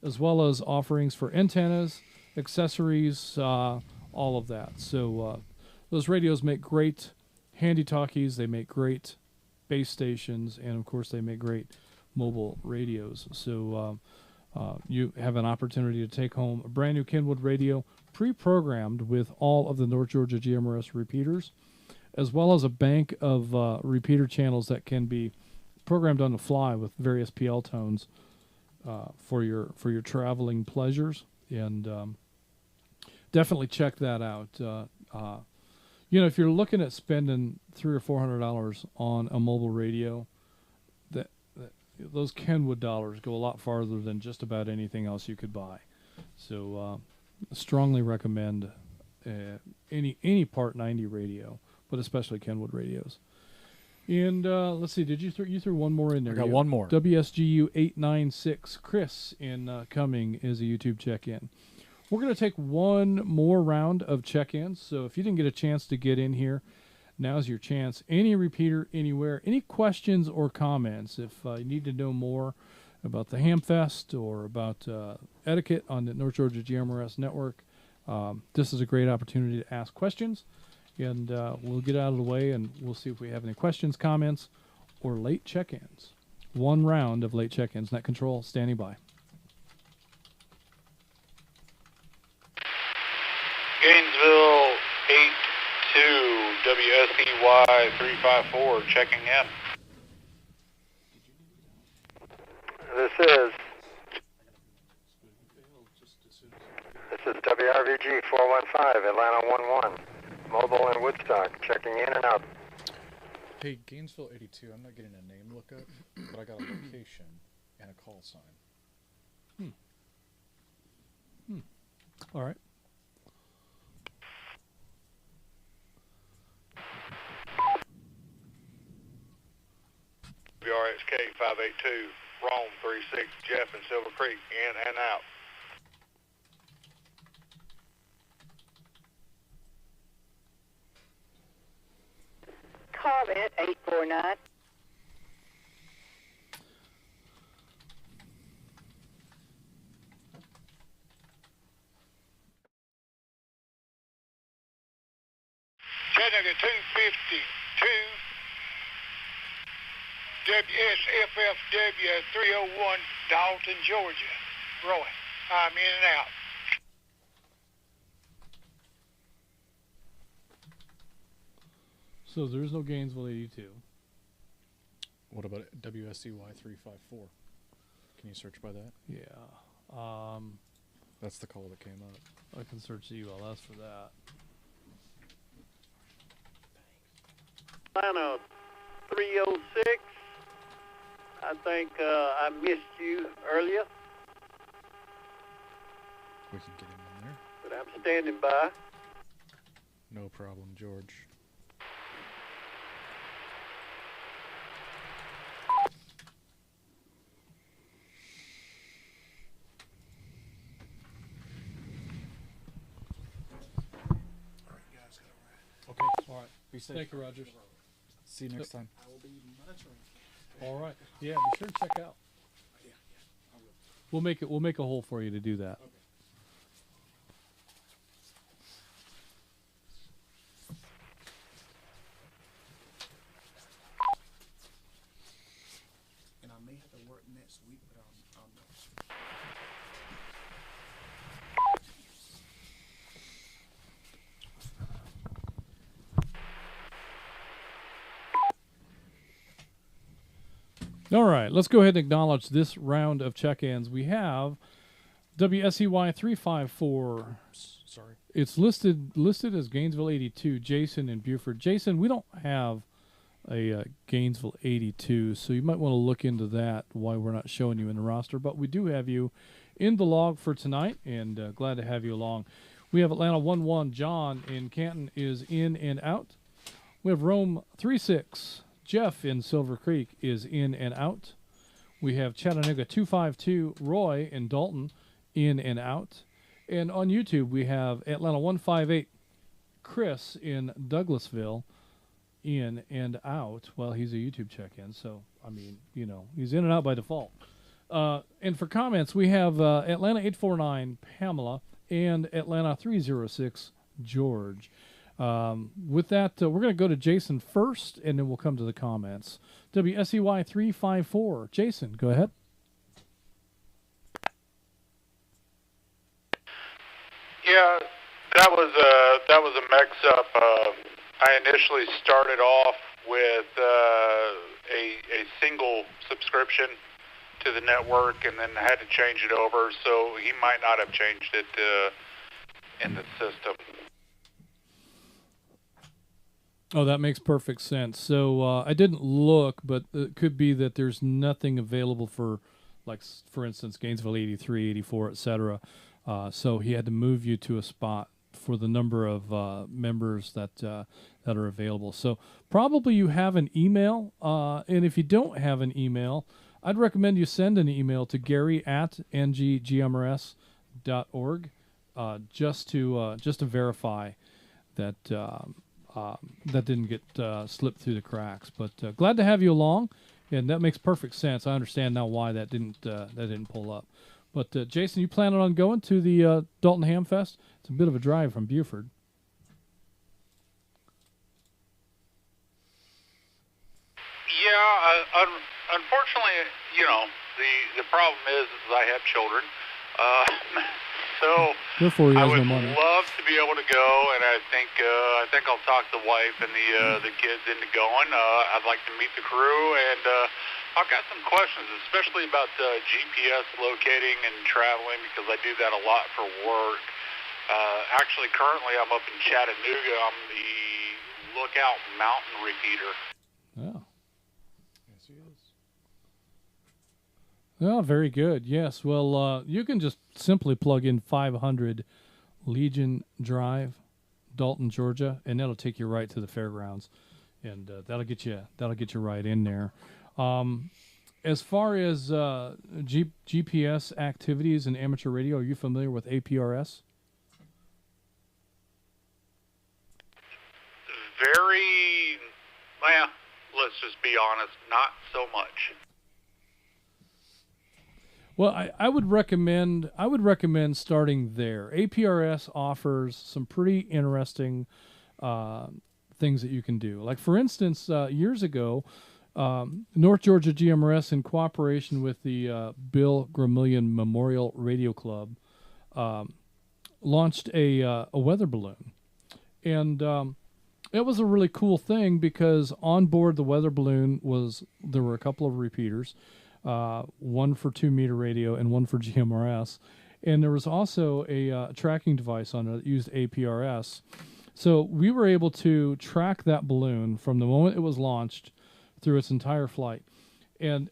as well as offerings for antennas, accessories, all of that. So those radios make great handy talkies. They make great base stations, and of course they make great mobile radios. So you have an opportunity to take home a brand new Kenwood radio pre-programmed with all of the North Georgia GMRS repeaters, as well as a bank of repeater channels that can be programmed on the fly with various PL tones for your traveling pleasures. And definitely check that out. If you're looking at spending $300 or $400 on a mobile radio, those Kenwood dollars go a lot farther than just about anything else you could buy. So strongly recommend any Part 90 radio, but especially Kenwood radios. And let's see, you threw one more in there? I got one more. WSGU 896 Chris in coming is a YouTube check-in. We're going to take one more round of check-ins. So if you didn't get a chance to get in here, now's your chance. Any repeater, anywhere, any questions or comments. If you need to know more about the Hamfest or about etiquette on the North Georgia GMRS Network, this is a great opportunity to ask questions. And we'll get out of the way, and we'll see if we have any questions, comments, or late check-ins. One round of late check-ins. Net Control, standing by. Gainesville 82 WSEY 354 checking in. This is WRVG 415 Atlanta 11 mobile in Woodstock checking in and out. Hey, Gainesville 82, I'm not getting a name lookup, but I got a location and a call sign. All right. WRXK 582 Rome 36 Jeff in Silver Creek in and out. Comment 849. Chattanooga 252 WSFFW 301 Dalton, Georgia. Roy, I'm in and out. So there's no Gainesville 82. What about WSCY 354? Can you search by that? Yeah. That's the call that came up. I can search the ULS for that. Atlanta 306. I think I missed you earlier, We can get him in there. but I'm standing by. No problem, George. Okay. All right. Be safe. Thank you, Rogers. See you next time. I will be monitoring. All right. Yeah, be sure to check out. Yeah, I will. We'll make a hole for you to do that. Okay. And I may have to work next week, but I'll know. All right, let's go ahead and acknowledge this round of check-ins. We have WSEY 354. Sorry. It's listed as Gainesville 82, Jason in Buford. Jason, we don't have a Gainesville 82, so you might want to look into that, why we're not showing you in the roster. But we do have you in the log for tonight, and glad to have you along. We have Atlanta 11, John in Canton is in and out. We have Rome 36, Jeff in Silver Creek is in and out. We have Chattanooga 252, Roy in Dalton in and out. And on YouTube, we have Atlanta 158, Chris in Douglasville, in and out. Well, he's a YouTube check-in, so, I mean, you know, he's in and out by default. And for comments, we have Atlanta 849, Pamela, and Atlanta 306, George. With that, we're going to go to Jason first, and then we'll come to the comments. WSEY 354. Jason, go ahead. Yeah, that was a mix-up. I initially started off with a single subscription to the network, and then I had to change it over. So he might not have changed it in the system. Oh, that makes perfect sense. So I didn't look, but it could be that there's nothing available for, like, for instance, Gainesville 83, 84, etc. So he had to move you to a spot for the number of members that are available. So probably you have an email, and if you don't have an email, I'd recommend you send an email to Gary@NGGMRS.org just to verify that that didn't get slipped through the cracks. But glad to have you along, and that makes perfect sense. I understand now why that didn't pull up. But Jason, you planning on going to the Dalton Hamfest? It's a bit of a drive from Buford. Yeah, unfortunately, you know, the problem is I have children. So Therefore, I has would no money. love to be able to go, and I think I'll talk the wife and the kids into going. I'd like to meet the crew, and I've got some questions, especially about GPS locating and traveling, because I do that a lot for work. Actually, currently I'm up in Chattanooga. I'm the Lookout Mountain repeater. Oh. Yes, he is. Oh, very good. Yes. Well, you can just simply plug in 500 Legion Drive, Dalton, Georgia, and that'll take you right to the fairgrounds, and that'll get you right in there. As far as GPS activities in amateur radio, are you familiar with APRS? Well, let's just be honest, not so much. Well, I would recommend starting there. APRS offers some pretty interesting things that you can do. Like, for instance, years ago, North Georgia GMRS, in cooperation with the Bill Gramillion Memorial Radio Club, launched a weather balloon. And it was a really cool thing because on board the weather balloon there were a couple of repeaters, one for 2-meter radio and one for GMRS. And there was also a tracking device on it that used APRS. So we were able to track that balloon from the moment it was launched through its entire flight. And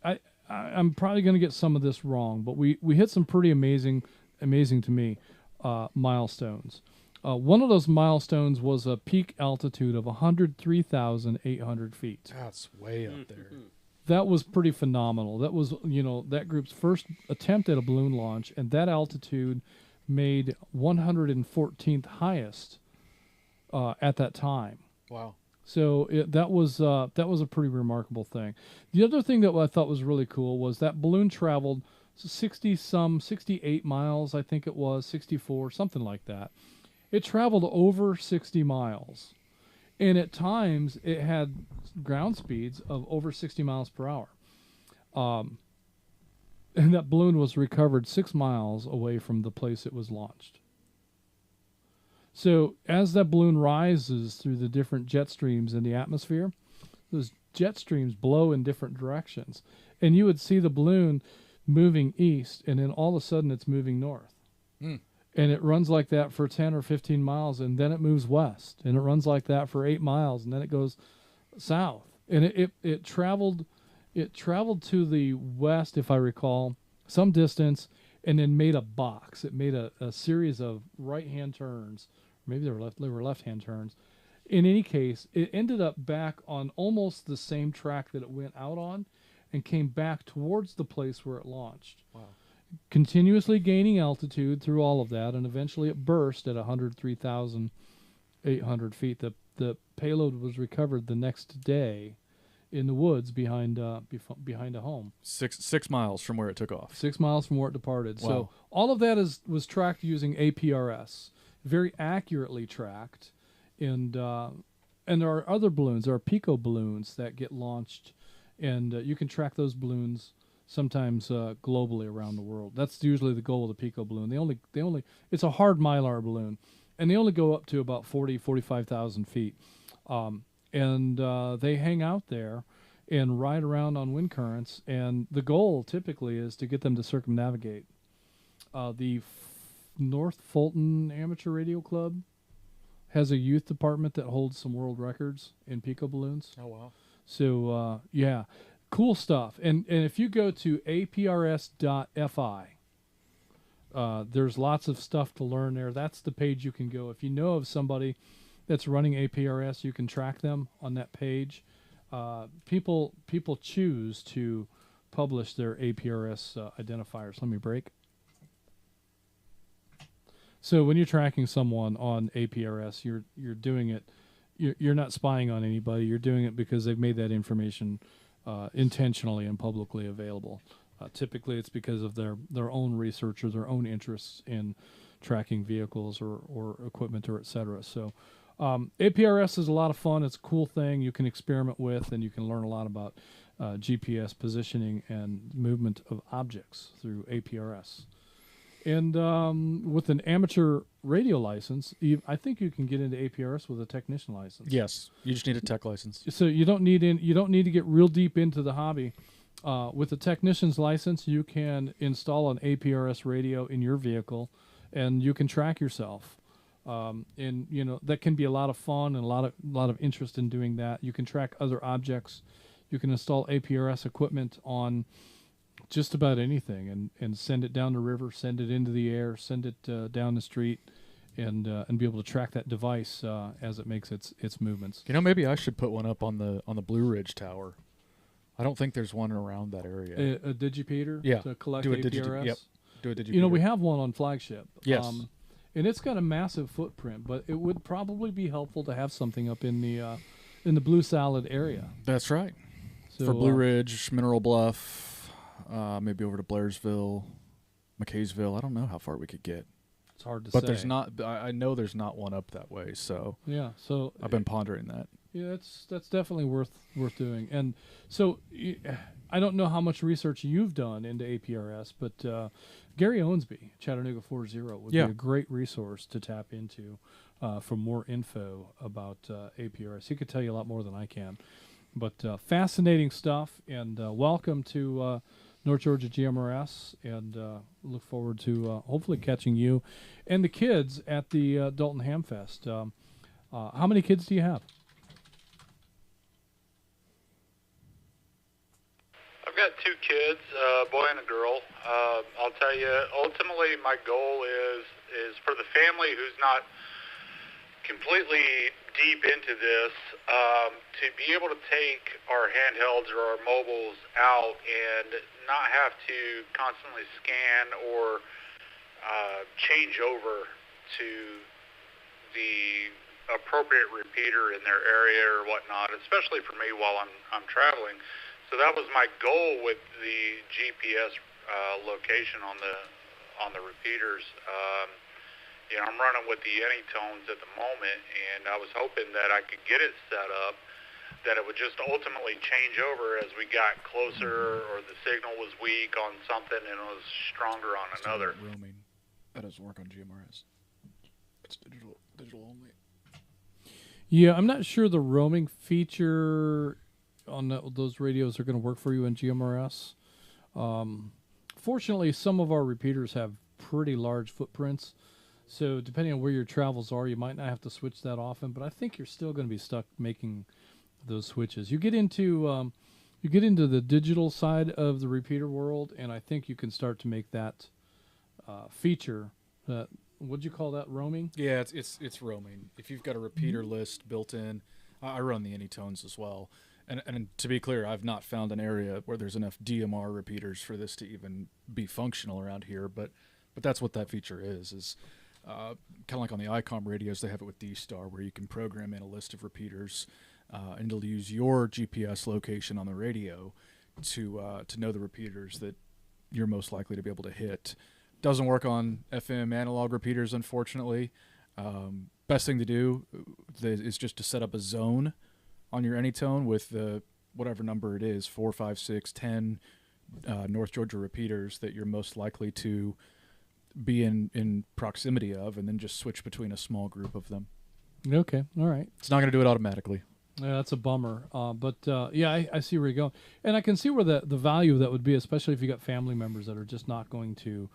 I'm probably going to get some of this wrong, but we hit some pretty amazing to me, milestones. One of those milestones was a peak altitude of 103,800 feet. That's way up there. That was pretty phenomenal. That was, that group's first attempt at a balloon launch, and that altitude made 114th highest at that time. Wow. So that was a pretty remarkable thing. The other thing that I thought was really cool was that balloon traveled 68 miles, I think it was, 64, something like that. It traveled over 60 miles. And at times, it had ground speeds of over 60 miles per hour. And that balloon was recovered 6 miles away from the place it was launched. So as that balloon rises through the different jet streams in the atmosphere, those jet streams blow in different directions. and you would see the balloon moving east, and then all of a sudden it's moving north. Mm. And it runs like that for 10 or 15 miles, and then it moves west. And it runs like that for 8 miles, and then it goes south. And it traveled to the west, if I recall, some distance, and then made a box. It made a series of right-hand turns. Maybe they were left-hand turns. In any case, it ended up back on almost the same track that it went out on, and came back towards the place where it launched. Wow. Continuously gaining altitude through all of that, and eventually it burst at 103,800 feet. The payload was recovered the next day in the woods behind a home. 6 miles from where it took off. 6 miles from where it departed. Wow. So all of that was tracked using APRS, very accurately tracked. And there are other balloons. There are pico balloons that get launched, and you can track those balloons sometimes globally around the world. That's usually the goal of the pico balloon. They only it's a hard mylar balloon, and they only go up to about 45,000 feet. And they hang out there and ride around on wind currents, and the goal typically is to get them to circumnavigate. The North Fulton Amateur Radio Club has a youth department that holds some world records in pico balloons. Oh, wow. So, yeah, cool stuff. And if you go to aprs.fi, there's lots of stuff to learn there. That's the page you can go. If you know of somebody that's running APRS, you can track them on that page. People choose to publish their APRS identifiers. Let me break. So when you're tracking someone on APRS, you're doing it. You're not spying on anybody. You're doing it because they've made that information intentionally and publicly available. Typically, it's because of their own research or their own interests in tracking vehicles or equipment or et cetera. So APRS is a lot of fun. It's a cool thing you can experiment with, and you can learn a lot about GPS positioning and movement of objects through APRS. And with an amateur radio license, I think you can get into APRS with a technician license. Yes, you just need a tech license. So you don't need to get real deep into the hobby. With a technician's license, you can install an APRS radio in your vehicle, and you can track yourself. And that can be a lot of fun and a lot of interest in doing that. You can track other objects. You can install APRS equipment on just about anything and send it down the river, send it into the air, send it down the street, and be able to track that device as it makes its movements. Maybe I should put one up on the Blue Ridge Tower. I don't think there's one around that area. A digipeater to collect do APRS? Yep. Do a digipeater. We have one on Flagship. Yes. And it's got a massive footprint, but it would probably be helpful to have something up in the Blue Salad area. That's right. So, for Blue Ridge, Mineral Bluff, maybe over to Blairsville, McKaysville. I don't know how far we could get. It's hard to say. But there's not. I know there's not one up that way. So yeah. So I've been pondering that. Yeah, that's definitely worth doing. And so I don't know how much research you've done into APRS, but Gary Owensby, Chattanooga 40, would be a great resource to tap into for more info about APRS. He could tell you a lot more than I can. But fascinating stuff, and welcome to North Georgia GMRS, and look forward to hopefully catching you and the kids at the Dalton Hamfest. How many kids do you have? I've got 2 kids, a boy and a girl. I'll tell you, ultimately my goal is for the family who's not completely deep into this, to be able to take our handhelds or our mobiles out and not have to constantly scan or change over to the appropriate repeater in their area or whatnot, especially for me while I'm traveling. So that was my goal with the GPS location on the repeaters. I'm running with the Anytones at the moment, and I was hoping that I could get it set up that it would just ultimately change over as we got closer, or the signal was weak on something and it was stronger on another. Roaming. That doesn't work on GMRS. It's digital only. Yeah, I'm not sure the roaming feature those radios are going to work for you in GMRS. Fortunately, some of our repeaters have pretty large footprints, so depending on where your travels are, you might not have to switch that often. But I think you're still going to be stuck making those switches. You get into the digital side of the repeater world, and I think you can start to make that feature. What'd you call that? Roaming? Yeah, it's roaming. If you've got a repeater list built in, I run the Anytones as well. And to be clear, I've not found an area where there's enough DMR repeaters for this to even be functional around here. But that's what that feature is kind of like on the ICOM radios, they have it with D-Star, where you can program in a list of repeaters, and it'll use your GPS location on the radio to know the repeaters that you're most likely to be able to hit. Doesn't work on FM analog repeaters, unfortunately. Best thing to do is just to set up a zone on your Anytone with whatever number it is, 4, 5, 6, 10 North Georgia repeaters that you're most likely to be in proximity of, and then just switch between a small group of them. Okay, all right. It's not going to do it automatically. Yeah, that's a bummer. But I see where you're going. And I can see where the value of that would be, especially if you got family members that are just not going to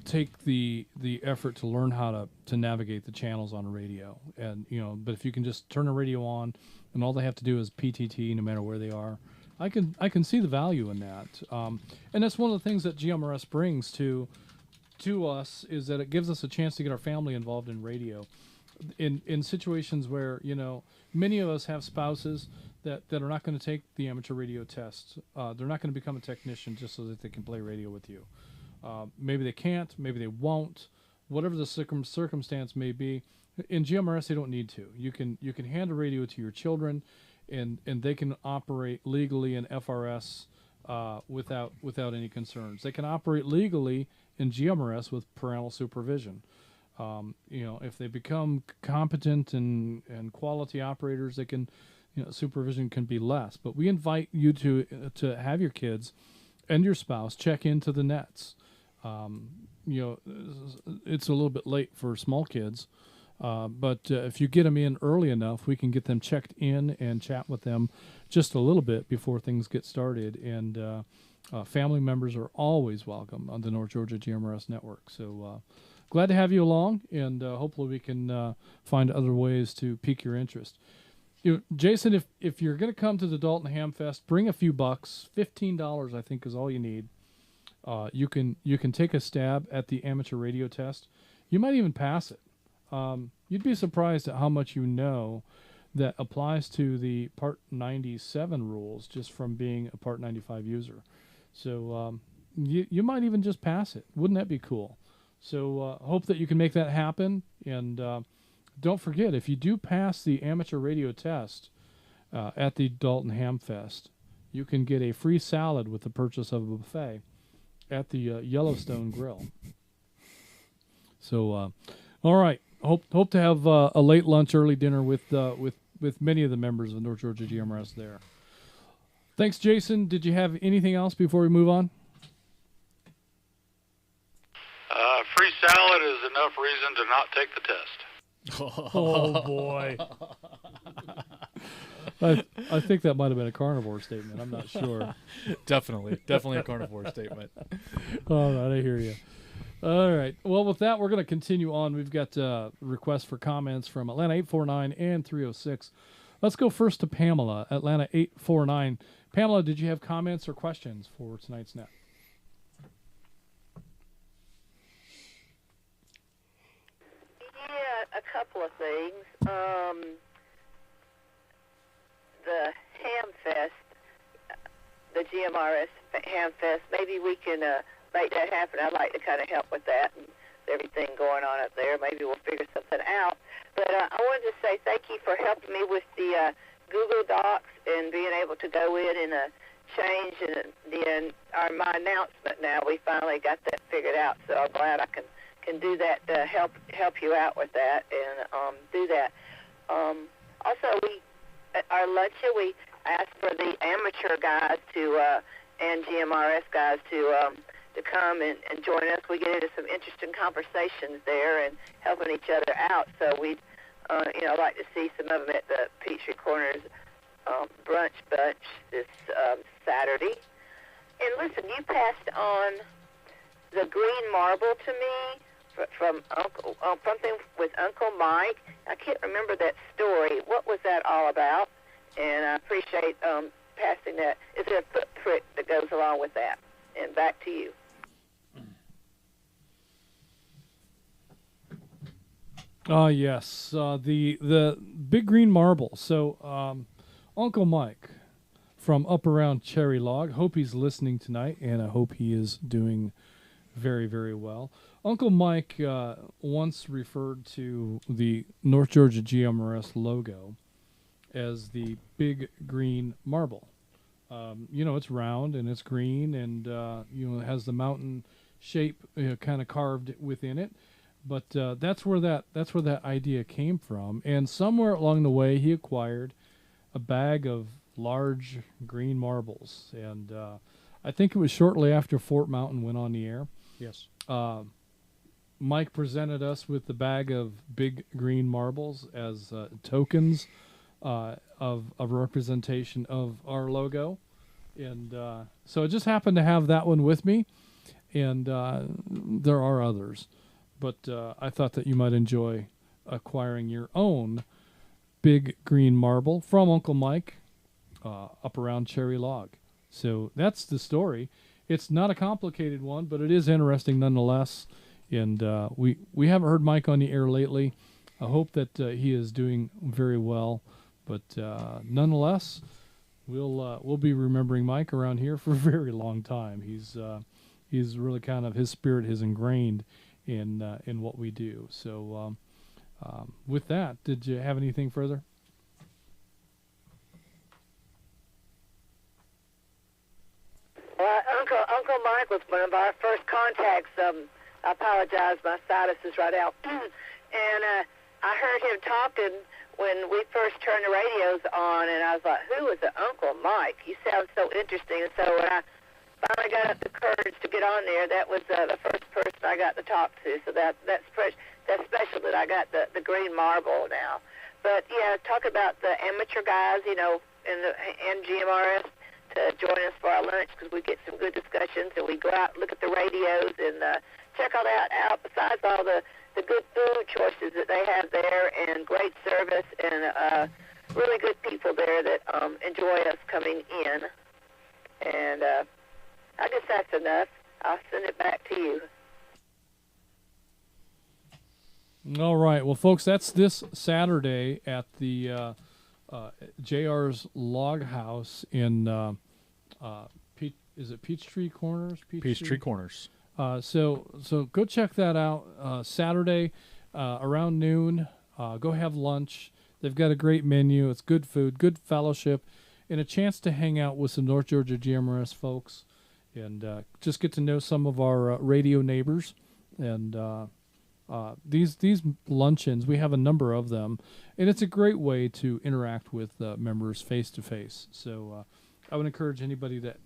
take the effort to learn how to navigate the channels on a radio. And, but if you can just turn a radio on and all they have to do is PTT no matter where they are, I can see the value in that. And that's one of the things that GMRS brings to us, is that it gives us a chance to get our family involved in radio. In situations where, many of us have spouses that are not going to take the amateur radio test. They're not going to become a technician just so that they can play radio with you. Maybe they can't, maybe they won't, whatever the circumstance may be. In GMRS, they don't need to. You can hand a radio to your children, and they can operate legally in FRS without any concerns. They can operate legally in GMRS with parental supervision. If they become competent and quality operators, they can, supervision can be less. But we invite you to have your kids and your spouse check into the nets. It's a little bit late for small kids, but if you get them in early enough, we can get them checked in and chat with them just a little bit before things get started. And family members are always welcome on the North Georgia GMRS Network. So glad to have you along, and hopefully we can find other ways to pique your interest. Jason, if you're going to come to the Dalton Hamfest, bring a few bucks. $15, I think, is all you need. You can take a stab at the amateur radio test. You might even pass it. You'd be surprised at how much that applies to the Part 97 rules just from being a Part 95 user. So you might even just pass it. Wouldn't that be cool? So hope that you can make that happen. And don't forget, if you do pass the amateur radio test at the Dalton Hamfest, you can get a free salad with the purchase of a buffet at the Yellowstone Grill. So, all right. Hope to have a late lunch, early dinner with many of the members of North Georgia GMRS there. Thanks, Jason. Did you have anything else before we move on? Free salad is enough reason to not take the test. Oh, boy. I think that might have been a carnivore statement. I'm not sure. Definitely a carnivore statement. All right, I hear you. All right. Well, with that, we're going to continue on. We've got requests for comments from Atlanta 849 and 306. Let's go first to Pamela, Atlanta 849. Pamela, did you have comments or questions for tonight's net? Yeah, a couple of things. The Hamfest, the GMRS Hamfest, maybe we can make that happen. I'd like to kind of help with that and everything going on up there. Maybe we'll figure something out. But I wanted to say thank you for helping me with the Google Docs and being able to go in and change my announcement now. We finally got that figured out, so I'm glad I can do that to help you out with that and do that. Also, at our luncheon, we asked for the amateur guys and GMRS guys to come and join us. We get into some interesting conversations there and helping each other out. So we'd, like to see some of them at the Peachtree Corners brunch bunch this Saturday. And listen, you passed on the green marble to me from Uncle, something with Uncle Mike. I can't remember that story. What was that all about? And I appreciate passing that. Is there a footprint that goes along with that? And back to you. Yes, the big green marble. So Uncle Mike from up around Cherry Log. Hope he's listening tonight, and I hope he is doing very, very well. Uncle Mike once referred to the North Georgia GMRS logo as the big green marble. It's round and it's green, and it has the mountain shape kind of carved within it. But that's where that idea came from. And somewhere along the way, he acquired a bag of large green marbles. And I think it was shortly after Fort Mountain went on the air. Yes. Mike presented us with the bag of big green marbles as tokens of representation of our logo. And so I just happened to have that one with me. And there are others. But I thought that you might enjoy acquiring your own big green marble from Uncle Mike up around Cherry Log. So that's the story. It's not a complicated one, but it is interesting nonetheless. And we haven't heard Mike on the air lately. I hope that he is doing very well. But nonetheless, we'll be remembering Mike around here for a very long time. He's really kind of, his spirit is ingrained in what we do. So with that, did you have anything further? Well, Uncle Mike was one of our first contacts. I apologize, my sinus is right out. And I heard him talking when we first turned the radios on, and I was like, who is the Uncle Mike? He sounds so interesting. And so when I finally got up the courage to get on there, that was the first person I got to talk to. So that's special that I got the green marble now. But yeah, talk about the amateur guys, in the NGMRS to join us for our lunch, because we get some good discussions, and we go out and look at the radios and check all that out. Besides all the good food choices that they have there, and great service, and really good people there that enjoy us coming in. And I guess that's enough. I'll send it back to you. All right. Well, folks, that's this Saturday at the JR's Log House in, is it Peachtree Corners? Peachtree Corners. So go check that out. Saturday around noon. Go have lunch. They've got a great menu. It's good food, good fellowship, and a chance to hang out with some North Georgia GMRS folks. And just get to know some of our radio neighbors. And these luncheons, we have a number of them, and it's a great way to interact with members face to face. So I would encourage anybody that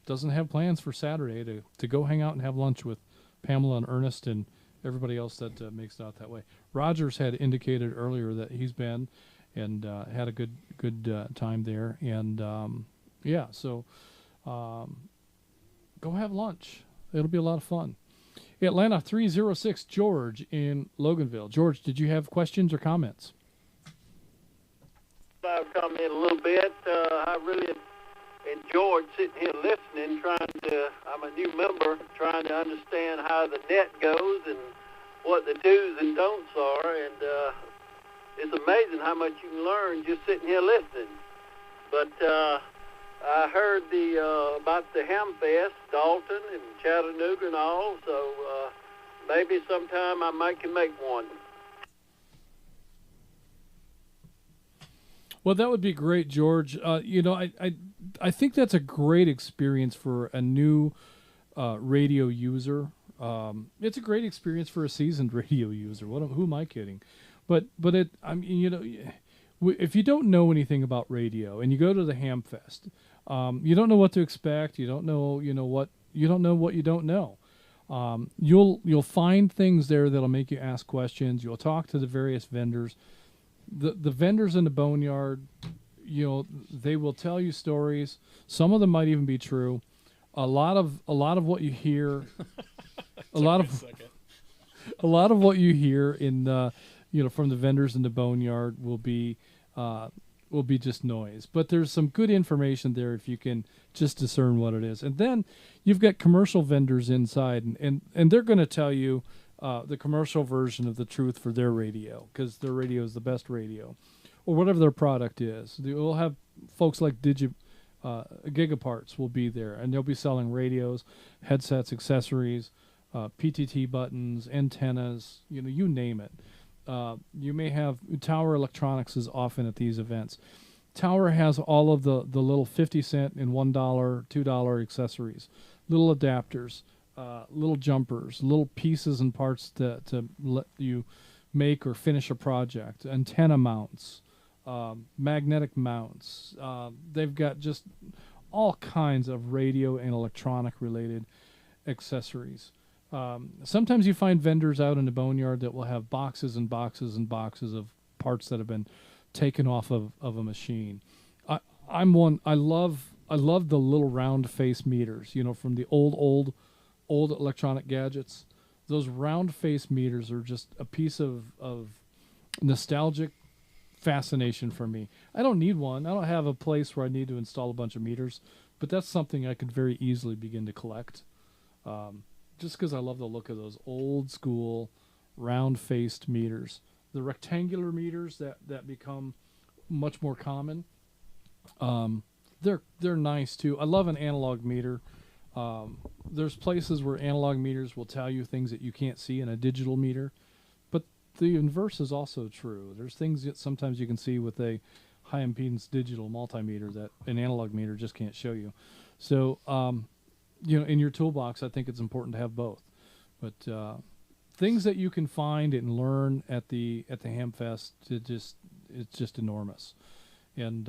doesn't have plans for Saturday to go hang out and have lunch with Pamela and Ernest and everybody else that makes it out that way. Rogers had indicated earlier that he's been and had a good time there. And so go have lunch. It'll be a lot of fun. Atlanta 306 George in Loganville. George, did you have questions or comments? I'll comment a little bit. I really enjoyed sitting here listening, I'm a new member, trying to understand how the net goes and what the do's and don'ts are. And it's amazing how much you can learn just sitting here listening. But I heard about the Hamfest, Dalton and Chattanooga and all, so maybe sometime I can make one. Well, that would be great, George. I think that's a great experience for a new radio user. It's a great experience for a seasoned radio user. Who am I kidding? But if you don't know anything about radio and you go to the Hamfest, you don't know what to expect. You don't know, what you don't know what you don't know. You'll find things there that'll make you ask questions. You'll talk to the various vendors. The vendors in the boneyard, you know, they will tell you stories. Some of them might even be true. A lot of what you hear, a lot of what you hear in you know, from the vendors in the boneyard will be just noise. But there's some good information there if you can just discern what it is. And then you've got commercial vendors inside, and they're going to tell you the commercial version of the truth for their radio, because their radio is the best radio, or whatever their product is. We'll have folks like Gigaparts will be there, and they'll be selling radios, headsets, accessories, PTT buttons, antennas, you know, you name it. You may have Tower Electronics is often at these events. Tower has all of the little 50-cent and $1, $2 accessories, little adapters, little jumpers, little pieces and parts to let you make or finish a project, antenna mounts, magnetic mounts. They've got just all kinds of radio and electronic related accessories. Sometimes you find vendors out in the boneyard that will have boxes and boxes and boxes of parts that have been taken off of a machine. I'm one. I love the little round face meters, you know, from the old electronic gadgets. Those round face meters are just a piece of nostalgic fascination for me. I don't need one. I don't have a place where I need to install a bunch of meters, but that's something I could very easily begin to collect. Just because I love the look of those old school round-faced meters. The rectangular meters that become much more common, they're nice too. I love an analog meter. There's places where analog meters will tell you things that you can't see in a digital meter, but the inverse is also true. There's things that sometimes you can see with a high-impedance digital multimeter that an analog meter just can't show you. So, you know, in your toolbox, I think it's important to have both. But things that you can find and learn at the Hamfest, it's just enormous. And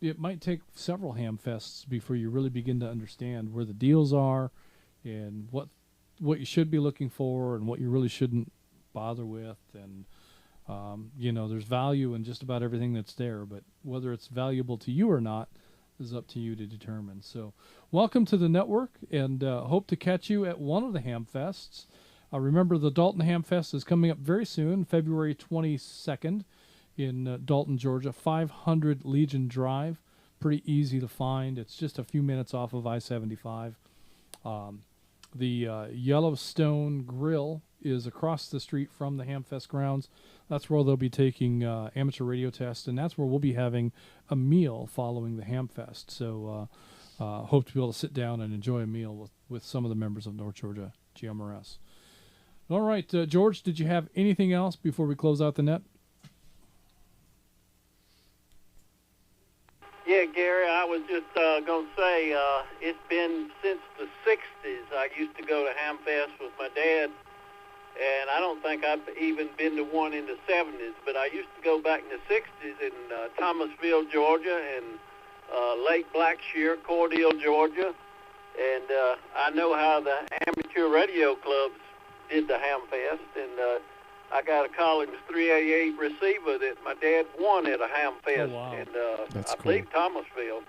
it might take several Hamfests before you really begin to understand where the deals are and what you should be looking for and what you really shouldn't bother with. And you know, there's value in just about everything that's there, but whether it's valuable to you or not is up to you to determine. So welcome to the network, and hope to catch you at one of the Hamfests. Remember, the Dalton Hamfest is coming up very soon, February 22nd in Dalton, Georgia, 500 Legion Drive. Pretty easy to find. It's just a few minutes off of I-75. The Yellowstone Grill is across the street from the Hamfest grounds. That's where they'll be taking amateur radio tests, and that's where we'll be having a meal following the Hamfest. So hope to be able to sit down and enjoy a meal with some of the members of North Georgia GMRS. All right, George, did you have anything else before we close out the net? Yeah, Gary, I was just going to say, it's been since the 60s. I used to go to Hamfest with my dad, and I don't think I've even been to one in the 70s, but I used to go back in the 60s in Thomasville, Georgia, and Lake Blackshear, Cordele, Georgia. And I know how the amateur radio clubs did the Hamfest, and I got a Collins 388 receiver that my dad won at a Hamfest, and I believe Thomasville.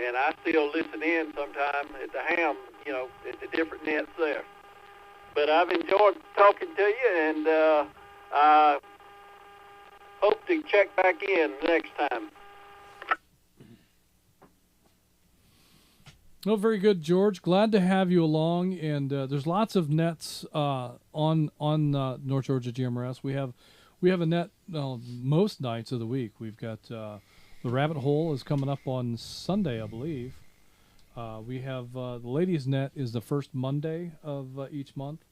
And I still listen in sometime at the Ham, you know, at the different nets there. But I've enjoyed talking to you, and I hope to check back in next time. Oh, very good, George. Glad to have you along. And there's lots of nets on North Georgia GMRS. We have a net most nights of the week. We've got the Rabbit Hole is coming up on Sunday, I believe. We have the Ladies' Net is the first Monday of each month.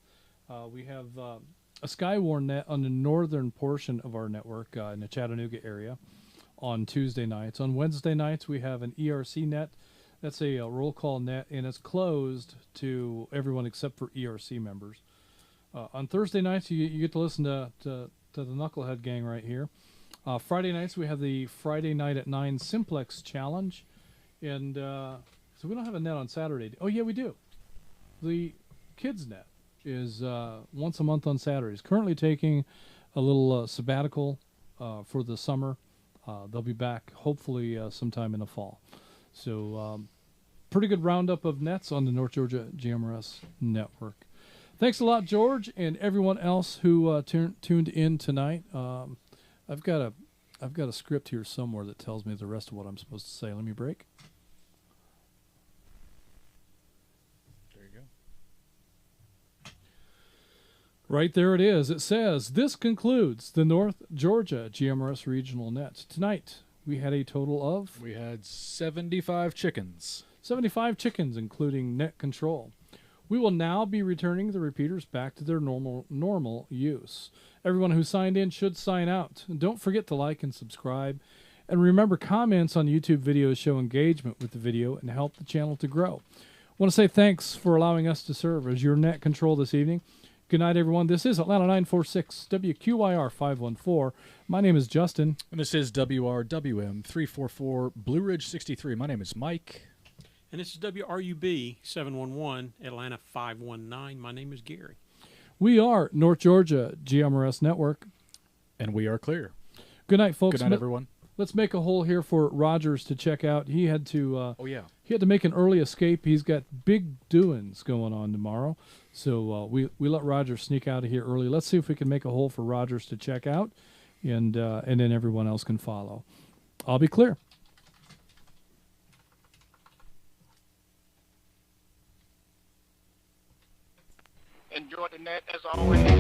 We have a Skywarn Net on the northern portion of our network in the Chattanooga area on Tuesday nights. On Wednesday nights, we have an ERC Net. That's a roll call net, and it's closed to everyone except for ERC members. On Thursday nights, you get to listen to the Knucklehead Gang right here. Friday nights, we have the Friday Night at 9 Simplex Challenge. And so we don't have a net on Saturday. Oh, yeah, we do. The Kids Net is once a month on Saturdays. Currently taking a little sabbatical for the summer. they'll be back hopefully sometime in the fall. So pretty good roundup of nets on the North Georgia GMRS Network. Thanks a lot, George, and everyone else who tuned in tonight. I've got a script here somewhere that tells me the rest of what I'm supposed to say. Let me break. There you go. Right there it is. It says, this concludes the North Georgia GMRS Regional Net. Tonight, we had a total of... We had 75 chickens. 75 chickens, including net control. We will now be returning the repeaters back to their normal use. Everyone who signed in should sign out. Don't forget to like and subscribe. And remember, comments on YouTube videos show engagement with the video and help the channel to grow. I want to say thanks for allowing us to serve as your net control this evening. Good night, everyone. This is Atlanta 946, WQYR 514. My name is Justin. And this is WRWM 344, Blue Ridge 63. My name is Mike. And this is WRUB 711, Atlanta 519. My name is Gary. We are North Georgia GMRS Network. And we are clear. Good night, folks. Good night, everyone. Let's make a hole here for Rogers to check out. He had to he had to make an early escape. He's got big doings going on tomorrow. So we let Rogers sneak out of here early. Let's see if we can make a hole for Rogers to check out, and then everyone else can follow. I'll be clear. Enjoy the net as always.